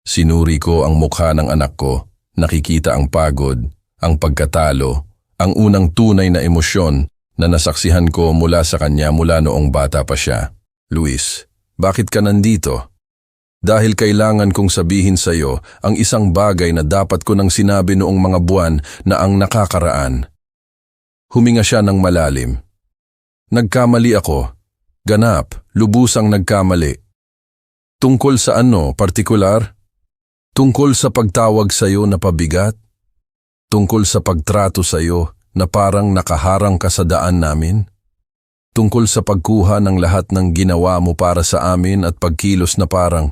Sinuri ko ang mukha ng anak ko, nakikita ang pagod, ang pagkatalo, ang unang tunay na emosyon na nasaksihan ko mula sa kanya mula noong bata pa siya. Luis, bakit ka nandito? Dahil kailangan kong sabihin sa iyo ang isang bagay na dapat ko nang sinabi noong mga buwan na ang nakakaraan. Huminga siya ng malalim. Nagkamali ako. Ganap, lubusang nagkamali. Tungkol sa ano, partikular? Tungkol sa pagtawag sa iyo na pabigat? Tungkol sa pagtrato sa iyo na parang nakaharang ka sa daan namin? Tungkol sa pagkuha ng lahat ng ginawa mo para sa amin at pagkilos na parang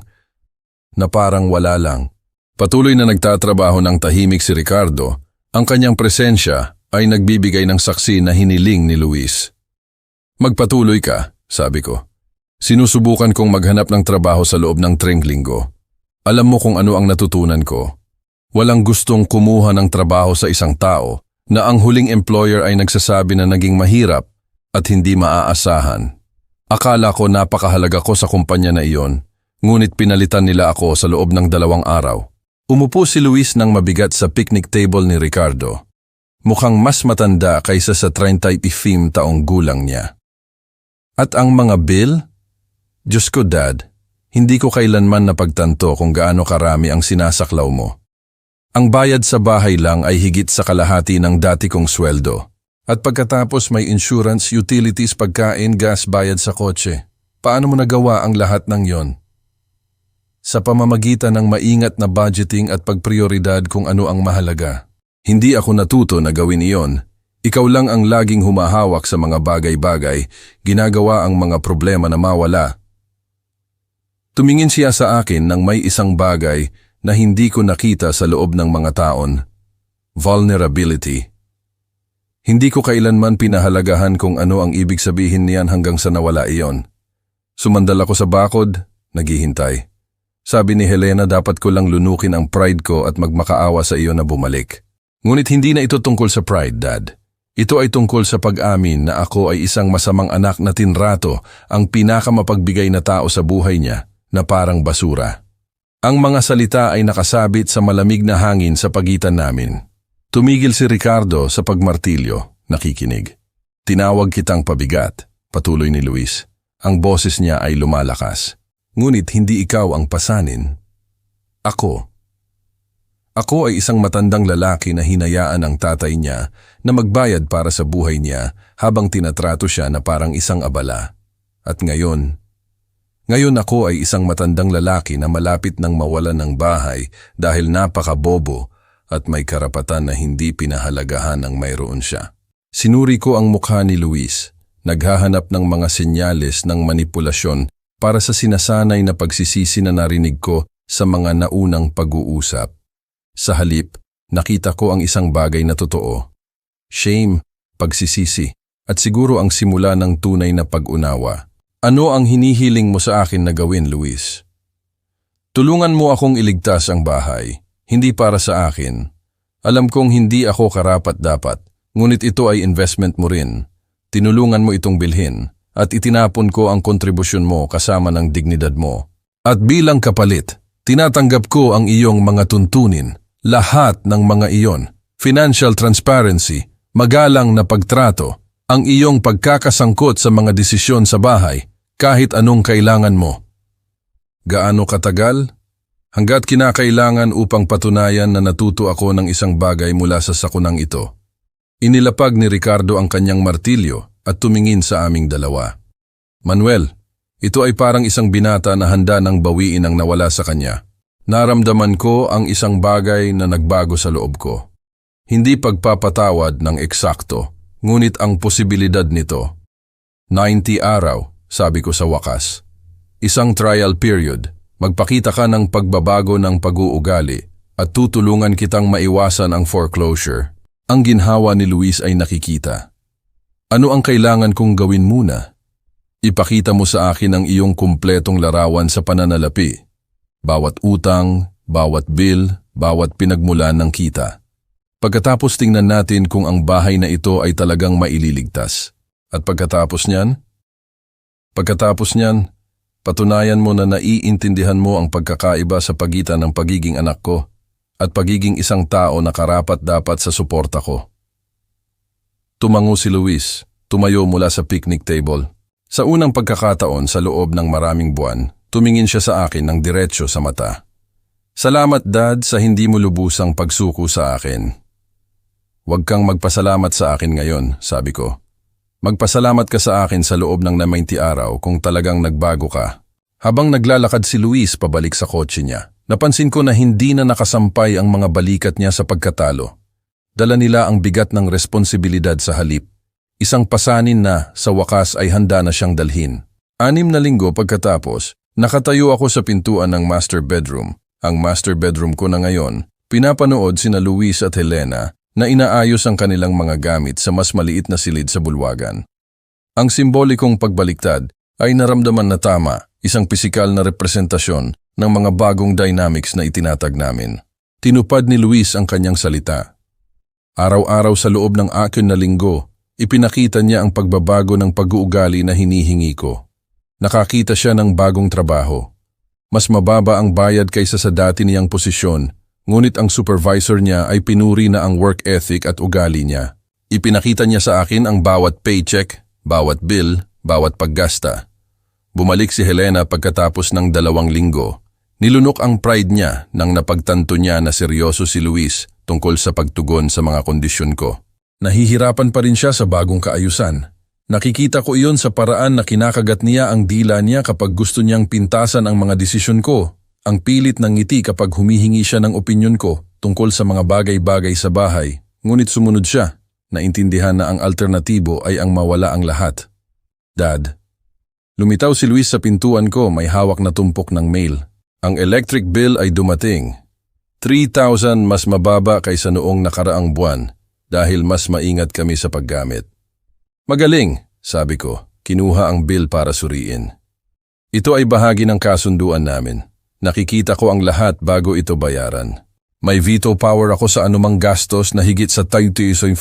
wala lang. Patuloy na nagtatrabaho ng tahimik si Ricardo, ang kanyang presensya ay nagbibigay ng saksi na hiniling ni Luis. Magpatuloy ka, sabi ko. Sinusubukan kong maghanap ng trabaho sa loob ng 3 linggo. Alam mo kung ano ang natutunan ko. Walang gustong kumuha ng trabaho sa isang tao na ang huling employer ay nagsasabi na naging mahirap at hindi maaasahan. Akala ko napakahalaga ko sa kumpanya na iyon. Ngunit pinalitan nila ako sa loob ng 2 araw. Umupo si Luis ng mabigat sa picnic table ni Ricardo. Mukhang mas matanda kaysa sa 35 taong gulang niya. At ang mga bill? Diyos ko, Dad, hindi ko kailanman napagtanto kung gaano karami ang sinasaklaw mo. Ang bayad sa bahay lang ay higit sa kalahati ng dati kong sweldo. At pagkatapos may insurance, utilities, pagkain, gas, bayad sa kotse. Paano mo nagawa ang lahat ng yon? Sa pamamagitan ng maingat na budgeting at pagprioridad kung ano ang mahalaga. Hindi ako natuto na gawin iyon. Ikaw lang ang laging humahawak sa mga bagay-bagay, ginagawa ang mga problema na mawala. Tumingin siya sa akin nang may isang bagay na hindi ko nakita sa loob ng mga taon. Vulnerability. Hindi ko kailanman pinahalagahan kung ano ang ibig sabihin niyan hanggang sa nawala iyon. Sumandal ako sa bakod, naghihintay. Sabi ni Helena, dapat ko lang lunukin ang pride ko at magmakaawa sa iyo na bumalik. Ngunit hindi na ito tungkol sa pride, Dad. Ito ay tungkol sa pag-amin na ako ay isang masamang anak na tinrato, ang pinakamapagbigay na tao sa buhay niya, na parang basura. Ang mga salita ay nakasabit sa malamig na hangin sa pagitan namin. Tumigil si Ricardo sa pagmartilyo, nakikinig. Tinawag kitang pabigat, patuloy ni Luis. Ang boses niya ay lumalakas. Ngunit hindi ikaw ang pasanin. Ako. Ako ay isang matandang lalaki na hinayaan ng tatay niya na magbayad para sa buhay niya habang tinatrato siya na parang isang abala. At ngayon ako ay isang matandang lalaki na malapit nang mawalan ng bahay dahil napakabobo at may karapatan na hindi pinahalagahan ng mayroon siya. Sinuri ko ang mukha ni Luis, naghahanap ng mga senyales ng manipulasyon para sa sinasanay na pagsisisi na narinig ko sa mga naunang pag-uusap. Sa halip, nakita ko ang isang bagay na totoo. Shame, pagsisisi, at siguro ang simula ng tunay na pag-unawa. Ano ang hinihiling mo sa akin na gawin, Luis? Tulungan mo akong iligtas ang bahay, hindi para sa akin. Alam kong hindi ako karapat-dapat, ngunit ito ay investment mo rin. Tinulungan mo itong bilhin. At itinapon ko ang kontribusyon mo kasama ng dignidad mo. At bilang kapalit, tinatanggap ko ang iyong mga tuntunin, lahat ng mga iyon, financial transparency, magalang na pagtrato, ang iyong pagkakasangkot sa mga desisyon sa bahay, kahit anong kailangan mo. Gaano katagal? Hanggat kinakailangan upang patunayan na natuto ako ng isang bagay mula sa sakunang ito. Inilapag ni Ricardo ang kanyang martilyo at tumingin sa aming dalawa. Manuel, ito ay parang isang binata na handa ng bawiin ang nawala sa kanya. Naramdaman ko ang isang bagay na nagbago sa loob ko. Hindi pagpapatawad ng eksakto, ngunit ang posibilidad nito. 90 araw, sabi ko sa wakas. Isang trial period, magpakita ka ng pagbabago ng pag-uugali at tutulungan kitang maiwasan ang foreclosure. Ang ginhawa ni Luis ay nakikita. Ano ang kailangan kong gawin muna? Ipakita mo sa akin ang iyong kumpletong larawan sa pananalapi. Bawat utang, bawat bill, bawat pinagmulan ng kita. Pagkatapos tingnan natin kung ang bahay na ito ay talagang maililigtas. At pagkatapos niyan, Patunayan mo na naiintindihan mo ang pagkakaiba sa pagitan ng pagiging anak ko at pagiging isang tao na karapat-dapat sa suporta ko. Tumango si Luis, tumayo mula sa picnic table. Sa unang pagkakataon sa loob ng maraming buwan, tumingin siya sa akin ng diretsyo sa mata. Salamat, Dad, sa hindi mo lubusang pagsuko sa akin. Huwag kang magpasalamat sa akin ngayon, sabi ko. Magpasalamat ka sa akin sa loob ng 90 araw kung talagang nagbago ka. Habang naglalakad si Luis pabalik sa kotse niya, napansin ko na hindi na nakasampay ang mga balikat niya sa pagkatalo. Dala nila ang bigat ng responsibilidad sa halip. Isang pasanin na sa wakas ay handa na siyang dalhin. 6 na linggo pagkatapos, nakatayo ako sa pintuan ng master bedroom. Ang master bedroom ko na ngayon, pinapanood sina Luis at Helena na inaayos ang kanilang mga gamit sa mas maliit na silid sa bulwagan. Ang simbolikong pagbaliktad ay naramdaman na tama, isang pisikal na representasyon ng mga bagong dynamics na itinatag namin. Tinupad ni Luis ang kanyang salita. Araw-araw sa loob ng 6 na linggo, ipinakita niya ang pagbabago ng pag-uugali na hinihingi ko. Nakakita siya ng bagong trabaho. Mas mababa ang bayad kaysa sa dati niyang posisyon, ngunit ang supervisor niya ay pinuri na ang work ethic at ugali niya. Ipinakita niya sa akin ang bawat paycheck, bawat bill, bawat paggasta. Bumalik si Helena pagkatapos ng 2 linggo. Nilunok ang pride niya nang napagtanto niya na seryoso si Luis tungkol sa pagtugon sa mga kondisyon ko. Nahihirapan pa rin siya sa bagong kaayusan. Nakikita ko iyon sa paraan na kinakagat niya ang dila niya kapag gusto niyang pintasan ang mga desisyon ko. Ang pilit ng ngiti kapag humihingi siya ng opinyon ko tungkol sa mga bagay-bagay sa bahay. Ngunit sumunod siya, naintindihan na ang alternatibo ay ang mawala ang lahat. Dad. Lumitaw si Luis sa pintuan ko, may hawak na tumpok ng mail. Ang electric bill ay dumating. 3,000 mas mababa kaysa noong nakaraang buwan dahil mas maingat kami sa paggamit. Magaling, sabi ko, kinuha ang bill para suriin. Ito ay bahagi ng kasunduan namin. Nakikita ko ang lahat bago ito bayaran. May veto power ako sa anumang gastos na higit sa 500.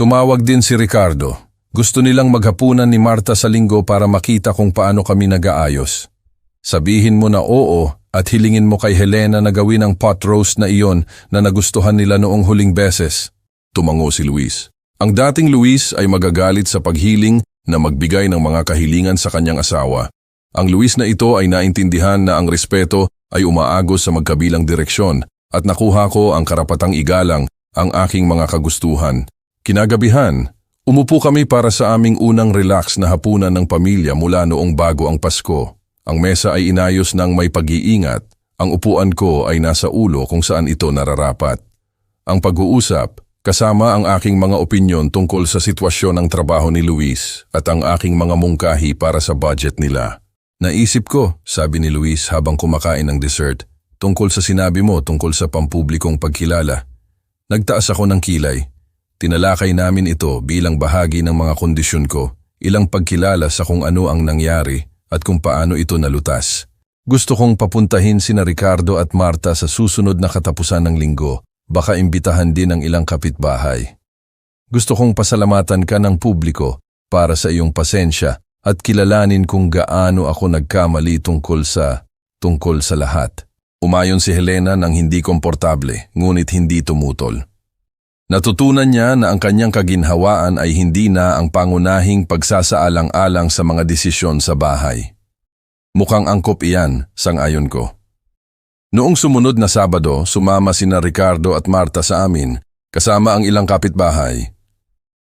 Tumawag din si Ricardo. Gusto nilang maghapunan ni Marta sa linggo para makita kung paano kami nag-aayos. Sabihin mo na oo at hilingin mo kay Helena na gawin ang pot roast na iyon na nagustuhan nila noong huling beses. Tumango si Luis. Ang dating Luis ay magagalit sa paghiling na magbigay ng mga kahilingan sa kanyang asawa. Ang Luis na ito ay naintindihan na ang respeto ay umaagos sa magkabilang direksyon at nakuha ko ang karapatang igalang ang aking mga kagustuhan. Kinagabihan, umupo kami para sa aming unang relax na hapunan ng pamilya mula noong bago ang Pasko. Ang mesa ay inayos ng may pag-iingat. Ang upuan ko ay nasa ulo kung saan ito nararapat. Ang pag-uusap, kasama ang aking mga opinyon tungkol sa sitwasyon ng trabaho ni Luis at ang aking mga mungkahi para sa budget nila. Naisip ko, sabi ni Luis habang kumakain ng dessert, tungkol sa sinabi mo tungkol sa pampublikong pagkilala. Nagtaas ako ng kilay. Tinalakay namin ito bilang bahagi ng mga kondisyon ko, ilang pagkilala sa kung ano ang nangyari at kung paano ito nalutas. Gusto kong papuntahin sina Ricardo at Marta sa susunod na katapusan ng linggo. Baka imbitahan din ng ilang kapitbahay. Gusto kong pasalamatan ka ng publiko para sa iyong pasensya at kilalanin kung gaano ako nagkamali tungkol sa lahat. Umayon si Helena ng hindi komportable, ngunit hindi tumutol. Natutunan niya na ang kanyang kaginhawaan ay hindi na ang pangunahing pagsasaalang-alang sa mga desisyon sa bahay. Mukhang angkop iyan, sang-ayon ko. Noong sumunod na Sabado, sumama sina Ricardo at Marta sa amin, kasama ang ilang kapitbahay.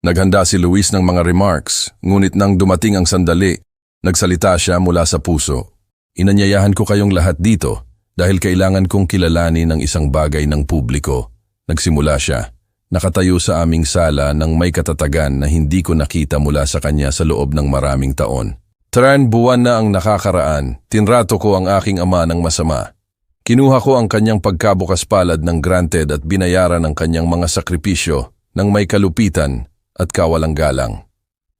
Naghanda si Luis ng mga remarks, ngunit nang dumating ang sandali, nagsalita siya mula sa puso. Inanyayahan ko kayong lahat dito dahil kailangan kong kilalanin ang isang bagay ng publiko. Nagsimula siya, nakatayo sa aming sala nang may katatagan na hindi ko nakita mula sa kanya sa loob ng maraming taon. 3 buwan na ang nakakaraan, tinrato ko ang aking ama ng masama. Kinuha ko ang kanyang pagkabukas palad ng granted at binayaran ang kanyang mga sakripisyo ng may kalupitan at kawalang galang.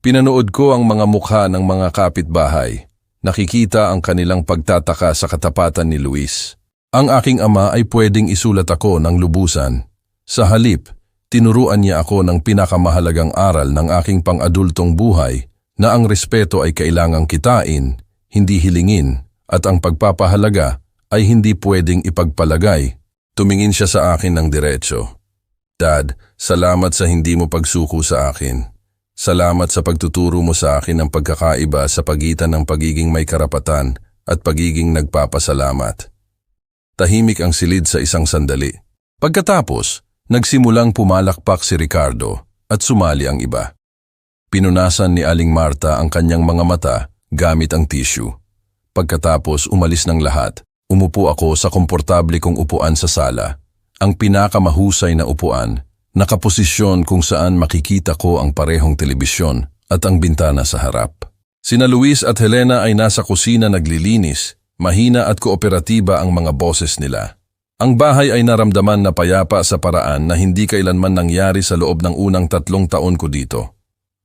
Pinanood ko ang mga mukha ng mga kapitbahay. Nakikita ang kanilang pagtataka sa katapatan ni Luis. Ang aking ama ay pwedeng isulat ako ng lubusan. Sa halip, tinuruan niya ako ng pinakamahalagang aral ng aking pang-adultong buhay na ang respeto ay kailangang kitain, hindi hilingin, at ang pagpapahalaga ay hindi pwedeng ipagpalagay. Tumingin siya sa akin ng diretso. Dad, salamat sa hindi mo pagsuko sa akin. Salamat sa pagtuturo mo sa akin ng pagkakaiba sa pagitan ng pagiging may karapatan at pagiging nagpapasalamat. Tahimik ang silid sa isang sandali. Pagkatapos, nagsimulang pumalakpak si Ricardo at sumali ang iba. Pinunasan ni Aling Marta ang kanyang mga mata gamit ang tissue. Pagkatapos umalis ng lahat, umupo ako sa komportable kong upuan sa sala. Ang pinakamahusay na upuan, nakaposisyon kung saan makikita ko ang parehong telebisyon at ang bintana sa harap. Sina Luis at Helena ay nasa kusina naglilinis, mahina at kooperatiba ang mga boses nila. Ang bahay ay naramdaman na payapa sa paraan na hindi kailanman nangyari sa loob ng unang 3 taon ko dito.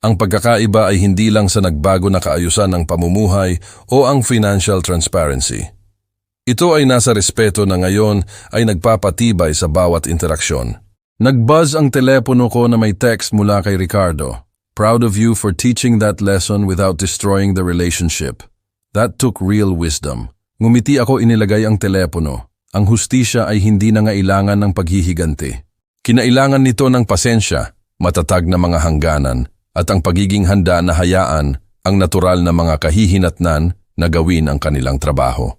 Ang pagkakaiba ay hindi lang sa nagbago na kaayusan ng pamumuhay o ang financial transparency. Ito ay nasa respeto na ngayon ay nagpapatibay sa bawat interaksyon. Nag-buzz ang telepono ko na may text mula kay Ricardo. Proud of you for teaching that lesson without destroying the relationship. That took real wisdom. Ngumiti ako, inilagay ang telepono. Ang hustisya ay hindi nangailangan ng paghihiganti. Kinailangan nito ng pasensya, matatag na mga hangganan, at ang pagiging handa na hayaan ang natural na mga kahihinatnan na gawin ang kanilang trabaho.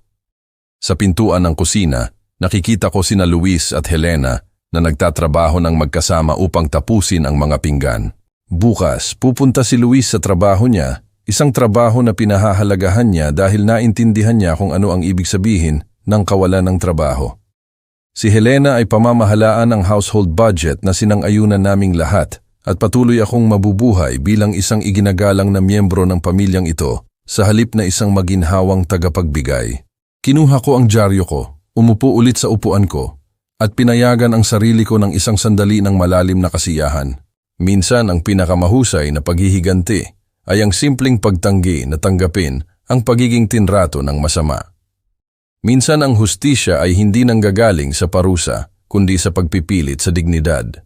Sa pintuan ng kusina, nakikita ko sina Luis at Helena na nagtatrabaho ng magkasama upang tapusin ang mga pinggan. Bukas, pupunta si Luis sa trabaho niya, isang trabaho na pinahahalagahan niya dahil naintindihan niya kung ano ang ibig sabihin ng kawalan ng trabaho. Si Helena ay pamamahalaan ng household budget na sinang-ayunan naming lahat at patuloy akong mabubuhay bilang isang iginagalang na miyembro ng pamilyang ito sa halip na isang maginhawang tagapagbigay. Kinuha ko ang dyaryo ko, umupo ulit sa upuan ko, at pinayagan ang sarili ko ng isang sandali ng malalim na kasiyahan. Minsan ang pinakamahusay na paghihiganti ay ang simpleng pagtanggi na tanggapin ang pagiging tinrato ng masama. Minsan ang hustisya ay hindi nanggagaling sa parusa, kundi sa pagpipilit sa dignidad.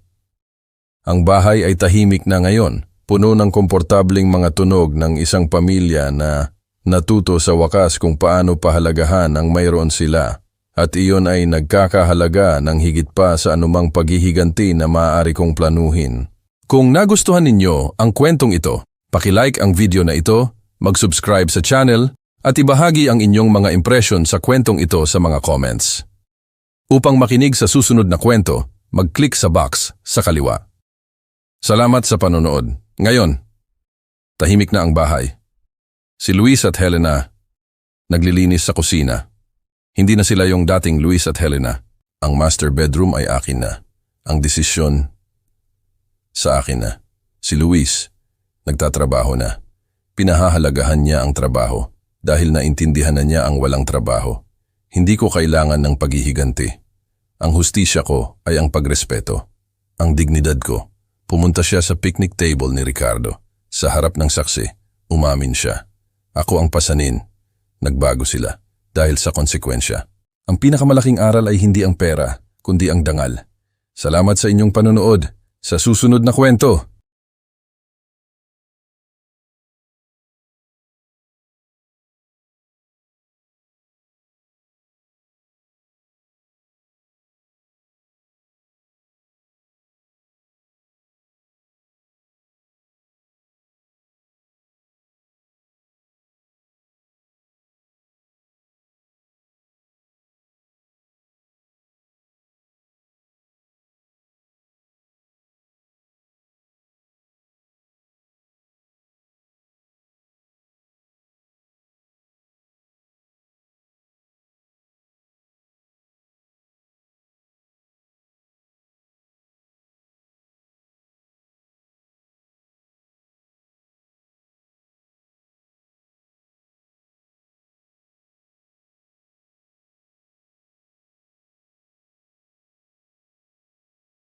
Ang bahay ay tahimik na ngayon, puno ng komportabling mga tunog ng isang pamilya na natuto sa wakas kung paano pahalagahan ang mayroon sila, at iyon ay nagkakahalaga ng higit pa sa anumang paghihiganti na maaari kong planuhin. Kung nagustuhan ninyo ang kwentong ito, paki-like ang video na ito, mag-subscribe sa channel, at ibahagi ang inyong mga impresyon sa kwentong ito sa mga comments. Upang makinig sa susunod na kwento, mag-click sa box sa kaliwa. Salamat sa panonood. Ngayon, tahimik na ang bahay. Si Luis at Helena naglilinis sa kusina. Hindi na sila yung dating Luis at Helena. Ang master bedroom ay akin na. Ang desisyon sa akin na. Si Luis nagtatrabaho na. Pinahahalagahan niya ang trabaho dahil naintindihan na niya ang walang trabaho. Hindi ko kailangan ng paghihiganti. Ang hustisya ko ay ang pagrespeto. Ang dignidad ko. Pumunta siya sa picnic table ni Ricardo. Sa harap ng saksi, umamin siya. Ako ang pasanin. Nagbago sila dahil sa konsekwensya. Ang pinakamalaking aral ay hindi ang pera, kundi ang dangal. Salamat sa inyong panonood. Sa susunod na kwento,